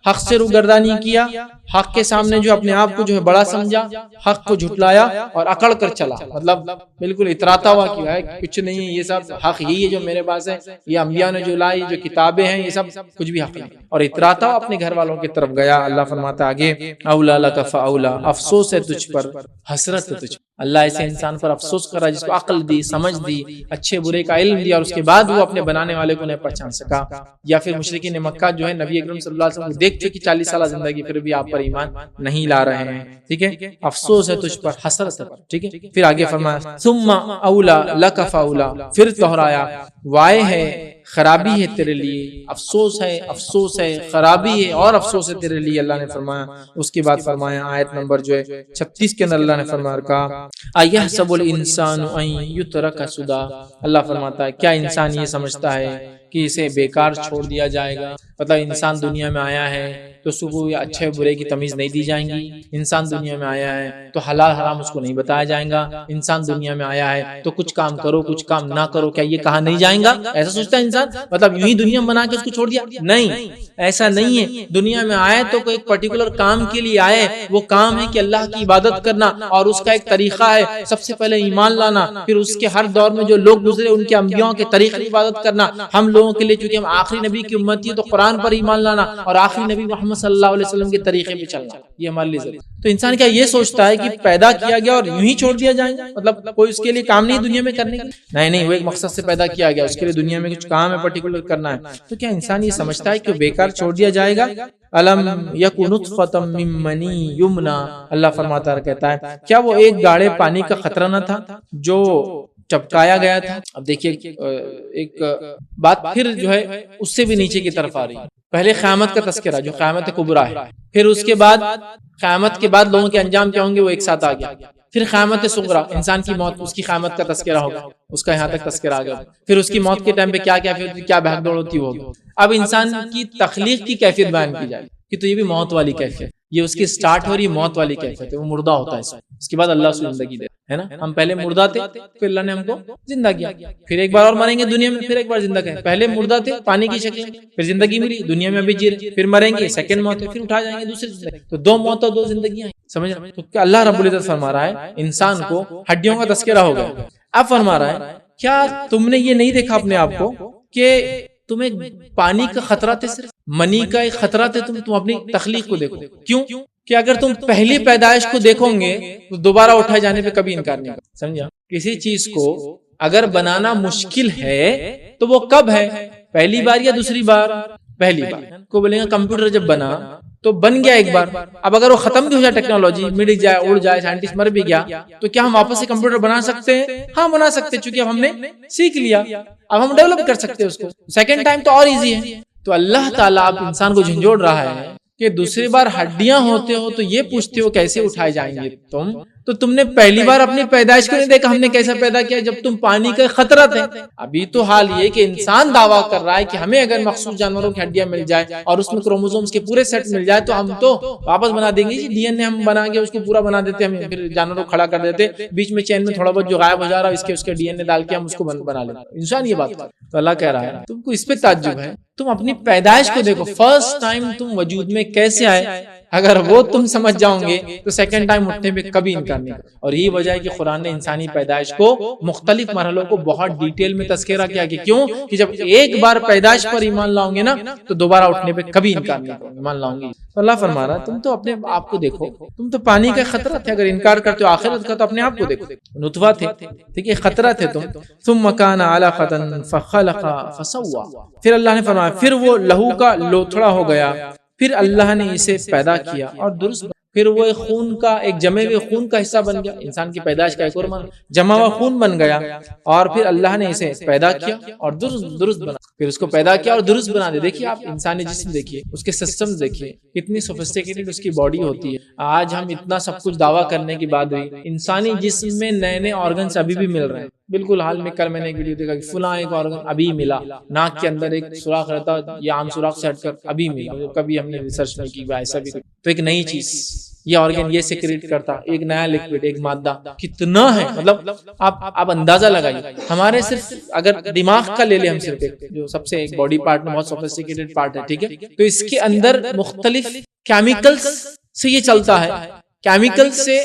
حق سے روگردانی کیا, حق کے سامنے جو اپنے آپ کو جو ہے بڑا سمجھا, حق کو جھٹلایا اور اکڑ کر چلا, مطلب بالکل اتراتا ہوا کیا ہے کچھ نہیں ہے, یہ سب حق یہی ہے جو میرے پاس ہے, یہ انبیاء نے جو لائی جو کتابیں ہیں یہ سب کچھ بھی حق نہیں, اور اتراتا ہوا اپنے گھر والوں کی طرف گیا. اللہ فرماتا آگے اولا لک فاولا, افسوس ہے تجھ پر, حسرت ہے تجھ پر. اللہ ایسے انسان پر افسوس کر رہا جس کو عقل دی, سمجھ دی, اچھے برے کا علم دیا اور اس کے بعد وہ اپنے بنانے والے کو نہیں پہچان سکا. یا پھر مشرکین مکہ جو ہے نبی اکرم صلی اللہ علیہ وسلم کو دیکھ چکی 40 سالہ زندگی, پھر بھی آپ پر ایمان نہیں لا رہے ہیں. ٹھیک ہے, افسوس ہے تجھ پر, حسرت ہے. ٹھیک ہے, پھر آگے فرمایا ثم اولا لک فاولا, پھر دہرایا وائے ہے, خرابی ہے تیرے لیے, افسوس ہے, افسوس ہے, خرابی ہے اور افسوس ہے تیرے لیے. اللہ نے فرمایا, اس کے بعد فرمایا آیت نمبر جو ہے 36 کے اندر اللہ نے فرمایا کہا ایحسب الانسان ان یترک سدی. اللہ فرماتا ہے کیا انسان یہ سمجھتا ہے کہ اسے بیکار چھوڑ دیا جائے گا؟ مطلب انسان دنیا میں آیا ہے تو صبح یا اچھے برے کی تمیز نہیں دی جائیں گی, انسان دنیا میں آیا ہے تو حلال حرام اس کو نہیں بتایا جائے گا, انسان دنیا میں آیا ہے تو کچھ کام کرو کچھ کام نہ کرو کیا یہ کہا نہیں جائیں گا؟ ایسا سوچتا ہے انسان, مطلب یوں ہی دنیا بنا کے اس کو چھوڑ دیا؟ نہیں, ایسا نہیں ہے. دنیا میں آئے تو کوئی پرٹیکولر کام کے لیے آئے, وہ کام ہے کہ اللہ کی عبادت کرنا, اور اس کا ایک طریقہ ہے سب سے پہلے ایمان لانا, پھر اس کے ہر دور میں جو لوگ گزرے ان کے انبیاء کے طریقے عبادت کرنا. ہم لوگوں کے لیے چونکہ ہم آخری نبی کی امتی ہے تو قرآن پر ایمان لانا اور آخری نبی محمد صلی اللہ علیہ وسلم کے طریقے پہ چلنا, یہ ہمارے لیے ضروری. تو انسان کیا یہ سوچتا ہے کہ پیدا کیا گیا اور یوں ہی چھوڑ دیا جائے گا, مطلب کوئی اس کے لیے کام نہیں دنیا میں کرنے کی؟ نہیں, وہ ایک مقصد سے پیدا کیا گیا, اس کے لیے دنیا میں کچھ کام ہے پرٹیکولر کرنا ہے. تو کیا انسان یہ سمجھتا ہے کہ بیکار چھوڑ دیا جائے گا؟ الم یک نطفۃ من منی یمنا, اللہ فرماتا ہے کہتا ہے کیا وہ ایک گاڑے پانی کا قطرہ نہ تھا جو چپکایا گیا تھا؟ اب دیکھیے ایک بات پھر جو ہے اس سے بھی نیچے کی طرف آ رہی ہے. پہلے قیامت کا تذکرہ جو قیامت کبریٰ ہے, پھر اس کے بعد قیامت کے بعد لوگوں کے انجام کیا ہوں گے وہ ایک ساتھ آ گیا. پھر قیامت صغریٰ, انسان کی موت, اس کی قیامت کا تذکرہ ہوگا, اس کا یہاں تک تذکرہ آ گیا. پھر اس کی موت کے ٹائم پہ کیا بھاگ دوڑ ہوتی ہوگی. اب انسان کی تخلیق کی کیفیت بیان کی جائے کہ تو یہ بھی موت والی کیفیت, یہ اس کی سٹارٹ ہو رہی موت والی کیفیت ہے, وہ مردہ ہوتا ہے اس کے بعد اللہ اسے زندگی دے ہے نا. ہم پہلے مردہ تھے پھر اللہ نے ہم کو زندہ کیا, پھر ایک بار اور مریں گے دنیا میں, پھر ایک بار زندہ کریں. پہلے مردہ تھے پانی کی شکل, پھر زندگی ملی دنیا میں ابھی جی رہے, پھر مریں گے سیکنڈ موت ہے, پھر اٹھا جائیں گے دوسری زندگی. تو 2 موت اور 2 زندگیاں ہیں, سمجھ رہے ہیں؟ تو اللہ رب العزت فرما رہا ہے انسان کو ہڈیوں کا تذکرہ ہو گیا. اب فرما رہا ہے کیا تم نے یہ نہیں دیکھا اپنے آپ کو کہ تمہیں پانی کا خطرہ تھے, صرف منی کا ایک خطرہ تھے, تم اپنی تخلیق کو دیکھو. کیوں کہ اگر تم پہلی پیدائش کو دیکھو گے تو دوبارہ اٹھائے جانے پہ کبھی انکار نہیں کرو. سمجھا؟ کسی چیز کو اگر بنانا مشکل ہے تو وہ کب ہے, پہلی بار یا دوسری بار؟ پہلی بار. کو بولیں گے کمپیوٹر جب بنا تو بن گیا ایک بار, اب اگر وہ ختم بھی ہو جائے, ٹیکنالوجی مٹ جائے, اڑ جائے, سائنٹسٹ مر بھی گیا, تو کیا ہم واپس سے کمپیوٹر بنا سکتے ہیں؟ ہاں بنا سکتے, چونکہ اب ہم نے سیکھ لیا, اب ہم ڈیولپ کر سکتے ہیں اس کو. سیکنڈ ٹائم تو اور ایزی ہے. تو اللہ تعالیٰ اب انسان کو جھنجھوڑ رہا ہے کہ دوسری بار ہڈیاں ہوتے ہو تو یہ پوچھتے ہو کیسے اٹھائے جائیں گے تم, تو تم نے پہلی بار اپنی پیدائش کو نہیں دیکھا ہم نے کیسا پیدا کیا جب تم پانی کا خطرہ تھے. ابھی تو حال یہ کہ انسان دعویٰ کر رہا ہے کہ ہمیں اگر مخصوص جانوروں کی ہڈیاں مل جائے اور اس میں کروموزومز کے پورے سیٹ مل جائے تو ہم تو واپس بنا دیں گے جی, ڈی این اے ہم بنا کے اس کو پورا بنا دیتے, ہم پھر جانوروں کو کھڑا کر دیتے, بیچ میں چین میں تھوڑا بہت جو غائب ہو جا رہا ہے اس کے ڈی این اے ڈال کے ہم اس کو بنا لیتے. انسان یہ بات, تو اللہ کہہ رہا ہے تم کو اس پہ تعجب ہے, تم اپنی پیدائش کو دیکھو, فرسٹ ٹائم تم وجود میں کیسے آئے, اگر وہ تم سمجھ جاؤ گے تو سیکنڈ ٹائم اٹھنے پہ کبھی انکار نہیں. اور یہی وجہ ہے کہ قرآن نے انسانی پیدائش کو مختلف مرحلوں کو بہت ڈیٹیل میں تذکرہ کیا کہ کیوں کہ جب ایک بار پیدائش پر ایمان لاؤ گے نا تو دوبارہ اٹھنے پہ کبھی انکار نہیں کرو, ایمان لاؤں گے. تو اللہ فرما رہا ہے تم تو اپنے آپ کو دیکھو, تم تو پانی کا خطرہ تھے, اگر انکار کرتے ہو آخرت کا تو اپنے آپ کو دیکھو. نطفہ تھے, ٹھیک ہے, خطرہ تھے تم. ثم کان علقۃ فخلق فسوى, پھر اللہ نے فرمایا پھر وہ لہو کا لوتھڑا ہو گیا, پھر اللہ نے اسے پیدا کیا اور درست, پھر وہ خون کا ایک جمے ہوئے خون کا حصہ بن گیا. انسان کی پیدائش کا ایک اور معنی جمع ہوا خون بن گیا, اور پھر اللہ نے اسے پیدا کیا اور درست بنا, پھر اس کو پیدا کیا اور درست بنا دے. دیکھیے آپ انسانی جسم دیکھیے, اس کے سسٹمز دیکھیے, کتنی سوفسٹیکیٹڈ اس کی باڈی ہوتی ہے. آج ہم اتنا سب کچھ دعویٰ کرنے کے بعد بھی انسانی جسم میں نئے آرگنس ابھی بھی مل رہے ہیں. بالکل حال میں کل میں نے ایک ویڈیو دیکھا کہ فلاں ایک آرگن ابھی ملا, ناک کے اندر ایک سوراخ رہتا, یہ عام سوراخ سے ہٹ کر ابھی ملا, کبھی ہم نے ریسرچ نہیں کی ایسا بھی. تو ایک نئی چیز یہ آرگن یہ سیکریٹ کرتا، ایک نیا لکوڈ، ایک مادہ کتنا ہے، مطلب آپ اندازہ لگائیے. ہمارے صرف اگر دماغ کا لے لیں ہم، صرف ایک جو سب سے ایک باڈی پارٹ میں بہت سوفسٹیکیٹڈ پارٹ ہے، ٹھیک ہے، تو اس کے اندر مختلف کیمیکلز سے یہ چلتا ہے. کیمیکل سے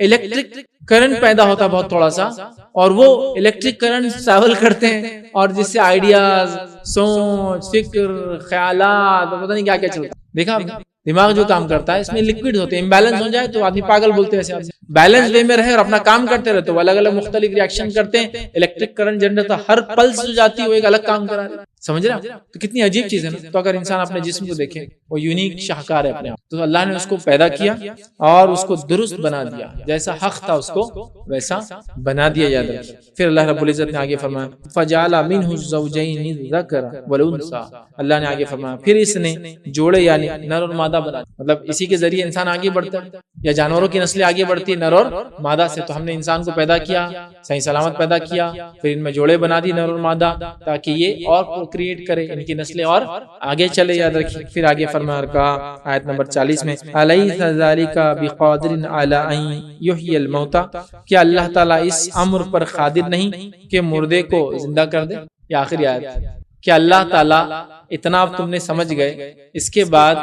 الیکٹرک کرنٹ پیدا ہوتا ہے بہت تھوڑا سا، اور وہ الیکٹرک کرنٹ ٹریول کرتے ہیں، اور جس سے آئیڈیاز، سوچ، فکر، خیالات، پتہ نہیں کیا کیا چلتا ہے. دیکھا آپ نے دماغ جو کام کرتا ہے، اس میں لکوڈ ہوتے ہیں، امبیلنس ہو جائے تو آدمی پاگل بولتے ہیں. ایسے بیلنس وے میں رہے اور اپنا کام کرتے رہتے، وہ الگ الگ مختلف ریاکشن کرتے ہیں، الیکٹرک کرنٹ جنریٹ ہوتا، ہر پلس جو جاتی ہے وہ ایک الگ کام کرا رہی ہے. سمجھ رہے ہیں؟ تو کتنی عجیب چیز ہے نا. تو اگر انسان اپنے جسم کو دیکھے، وہ یونیک شاہکار ہے اپنے آپ. تو اللہ نے اس کو پیدا کیا اور اس کو درست بنا دیا، جیسا حق تھا اس کو ویسا بنا دیا. یاد رکھیے. پھر اللہ رب العزت نے آگے فرمایا فَجَعَلَ مِنْهُ الزَّوْجَيْنِ الذَّكَرَ وَالْأُنثَى. اللہ نے آگے فرمایا پھر اس نے جوڑے یعنی نر اور مادہ بنا. مطلب اسی کے ذریعے انسان آگے بڑھتا ہے، یا جانوروں کی نسلیں آگے بڑھتی ہے نر اور مادہ سے. تو ہم نے انسان کو پیدا کیا، صحیح سلامت پیدا کیا، پھر ان میں جوڑے بنا دی نر اور مادہ، تاکہ یہ اور پروکریٹ کرے، ان کی نسلیں اور آگے چلے. یاد رکھیے. پھر آگے فرمایا کہا آیت نمبر 40 میں أَلَيْسَ ذَلِكَ بِقَادِرٍ عَلَىٰ أَن يُحْيِيَ الْمَوْتَىٰ. کیا اللہ تعالیٰ اس امر پر قادر نہیں کہ مردے کو زندہ کر دے؟ یہ آخری آیت. کہ اللہ تعالیٰ اتنا اب تم نے سمجھ گئے، اس کے بعد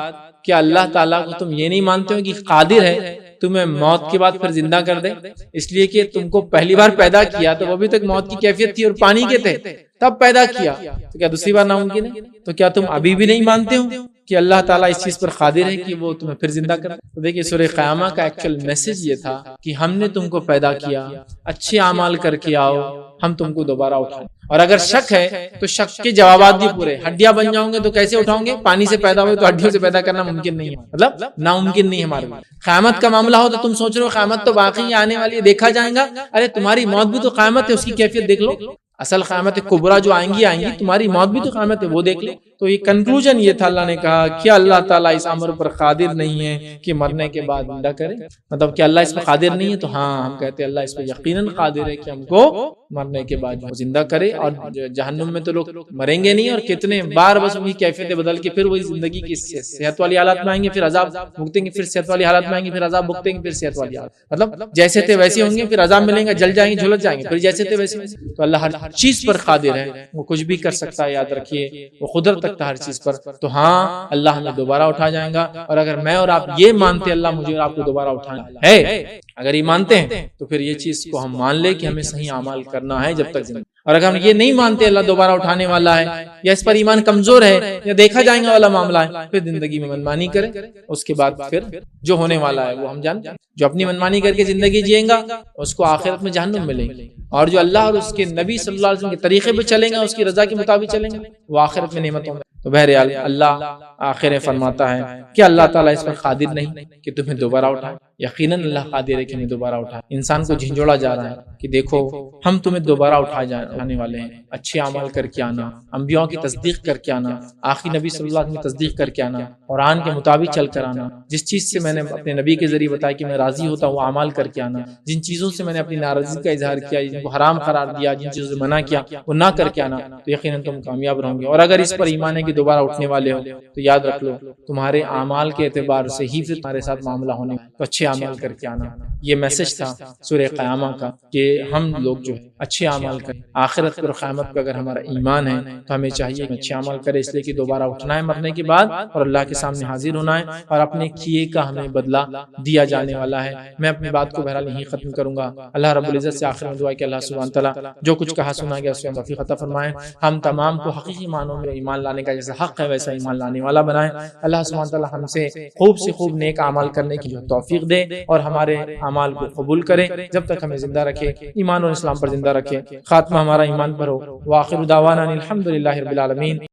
کیا اللہ تعالیٰ کو تم یہ نہیں مانتے ہو کہ قادر ہے تمہیں موت کے بعد پھر زندہ کر دے؟ اس لیے کہ تم کو پہلی بار پیدا کیا تو وہ بھی تک موت کی کیفیت تھی اور پانی کے تھے، تب پیدا کیا، تو کیا دوسری بار ناممکن ہے؟ تو کیا تم ابھی بھی نہیں مانتے ہو کہ اللہ تعالیٰ اس چیز پر قادر ہے کہ وہ تمہیں پھر زندہ کرے؟ تو دیکھیے سورہ قیامہ کا ایکچوئل میسج یہ تھا کہ ہم نے تم کو پیدا کیا، اچھے اعمال کر کے آؤ، ہم تم کو دوبارہ اٹھائیں. اور اگر شک ہے تو شک کے جوابات بھی پورے. ہڈیاں بن جاؤں گے تو کیسے اٹھاؤں گے؟ پانی سے پیدا ہوئے تو ہڈیوں سے پیدا کرنا ممکن نہیں ہے، مطلب ناممکن نہیں ہے ہمارے لیے. قیامت کا معاملہ ہو تو تم سوچ رہے ہو قیامت تو واقعی آنے والی ہے، دیکھا جائے گا. ارے تمہاری موت بھی تو قیامت ہے، اس کی کیفیت دیکھ لو. اصل قیامت کبریٰ جو آئیں گی، تمہاری موت بھی تو قیامت ہے، وہ دیکھ لو. تو یہ کنکلوژن یہ تھا، اللہ نے کہا کہ اللہ تعالیٰ اس امر پر قادر نہیں ہے کہ مرنے کے بعد زندہ کرے. مطلب کہ اللہ اس پر قادر نہیں ہے، تو ہاں ہم کہتے ہیں اللہ اس پر یقیناً قادر ہے کہ ہم کو مرنے کے بعد زندہ کرے. اور جہنم میں تو لوگ مریں گے نہیں، اور کتنے بار بس ان کی کیفیتیں بدل کے پھر وہی زندگی کی صحت والی حالات میں آئیں گے، پھر عذاب بھگتیں گے، پھر صحت والی حالات میں آئیں گے، پھر عذاب بھگتیں گے، پھر صحت والی حالات. مطلب جیسے تھے ویسے ہوں گے، پھر عذاب ملیں گے، جل جائیں گے، جھلس جائیں گے، پھر جیسے تھے ویسے. تو اللہ ہر چیز پر قادر ہے، وہ کچھ بھی کر سکتا ہے. یاد رکھیے وہ قدرت تک ہر چیز پر. تو ہاں اللہ ہمیں دوبارہ اٹھا جائے گا. اور اگر میں اور آپ یہ مانتے اللہ مجھے اور آپ کو دوبارہ اٹھانا ہے، اگر یہ مانتے ہیں تو پھر یہ چیز کو ہم مان لے کہ ہمیں صحیح اعمال کرنا ہے جب تک زندہ. اور اگر ہم یہ نہیں مانتے اللہ دوبارہ اٹھانے والا ہے، یا اس پر ایمان کمزور ہے، یا دیکھا جائے گا والا معاملہ ہے، پھر زندگی میں منمانی کرے. اس کے بعد پھر جو ہونے والا ہے وہ ہم جانتے ہیں. جو اپنی منمانی کر کے زندگی جئیں گا اس کو آخرت میں جہنم ملے گی، اور جو اللہ اور اس کے نبی صلی اللہ علیہ وسلم کے طریقے پہ چلیں گے، اس کی رضا کے مطابق چلیں گے، وہ آخرت میں نعمتوں میں. تو بہرحال اللہ آخر فرماتا ہے کہ اللہ تعالیٰ اس پر قادر نہیں کہ تمہیں دوبارہ اٹھائے. یقیناً اللہ قادر ہے کہ ہمیں دوبارہ اٹھائے. انسان کو جھنجھوڑا جا رہا ہے کہ دیکھو ہم تمہیں دوبارہ اٹھانے والے ہیں. اچھے اعمال کر کے آنا، انبیاء کی تصدیق کر کے آنا، آخری نبی صلی اللہ علیہ وسلم کی تصدیق کر کے آنا، قرآن کے مطابق چل کر آنا. جس چیز سے میں نے اپنے نبی کے ذریعے بتایا کہ میں راضی ہوتا ہوں وہ اعمال کر کے آنا. جن چیزوں سے میں نے اپنی ناراضگی کا اظہار کیا، جن کو حرام قرار دیا، جن چیزوں سے منع کیا، وہ نہ کر کے آنا، تو یقیناً تم کامیاب رہو گے. اور اگر اس پر ایمان ہے کہ دوبارہ اٹھنے والے ہو تو یاد رکھ لو تمہارے اعمال کے اعتبار سے ہی پھر تمہارے ساتھ معاملہ ہونے، تو اچھے اعمال کر کے آنا. یہ میسج تھا سورہ قیامہ کا کہ ہم لوگ جو اچھے اعمال کریں. آخرت پر قیامت پر اگر ہمارا ایمان ہے تو ہمیں چاہیے کہ اچھے اعمال کرے، اس لیے کہ دوبارہ اٹھنا ہے مرنے کے بعد، اور اللہ کے سامنے حاضر ہونا ہے، اور اپنے کیے کا ہمیں بدلہ دیا جانے والا ہے. میں اپنی بات کو بہرحال یہیں ختم کروں گا. اللہ رب العزت سے آخر میں دعا ہے کہ اللہ سبحانہ تعالیٰ جو کچھ کہا سنا گیا اس میں توفیق عطا فرمائے. ہم تمام کو حقیقی معنوں میں ایمان لانے کا جیسا حق ہے ویسا ایمان لانے والا بنائے. اللہ سبحانہ تعالیٰ ہم سے خوب نیک اعمال کرنے کی توفیق دے، اور ہمارے اعمال کو قبول کرے. جب تک ہمیں زندہ رکھے، ایمان اور اسلام پر زندہ رکھے، خاتمہ ہمارا ایمان پر ہو. وآخر دعوانا الحمدللہ رب العالمین.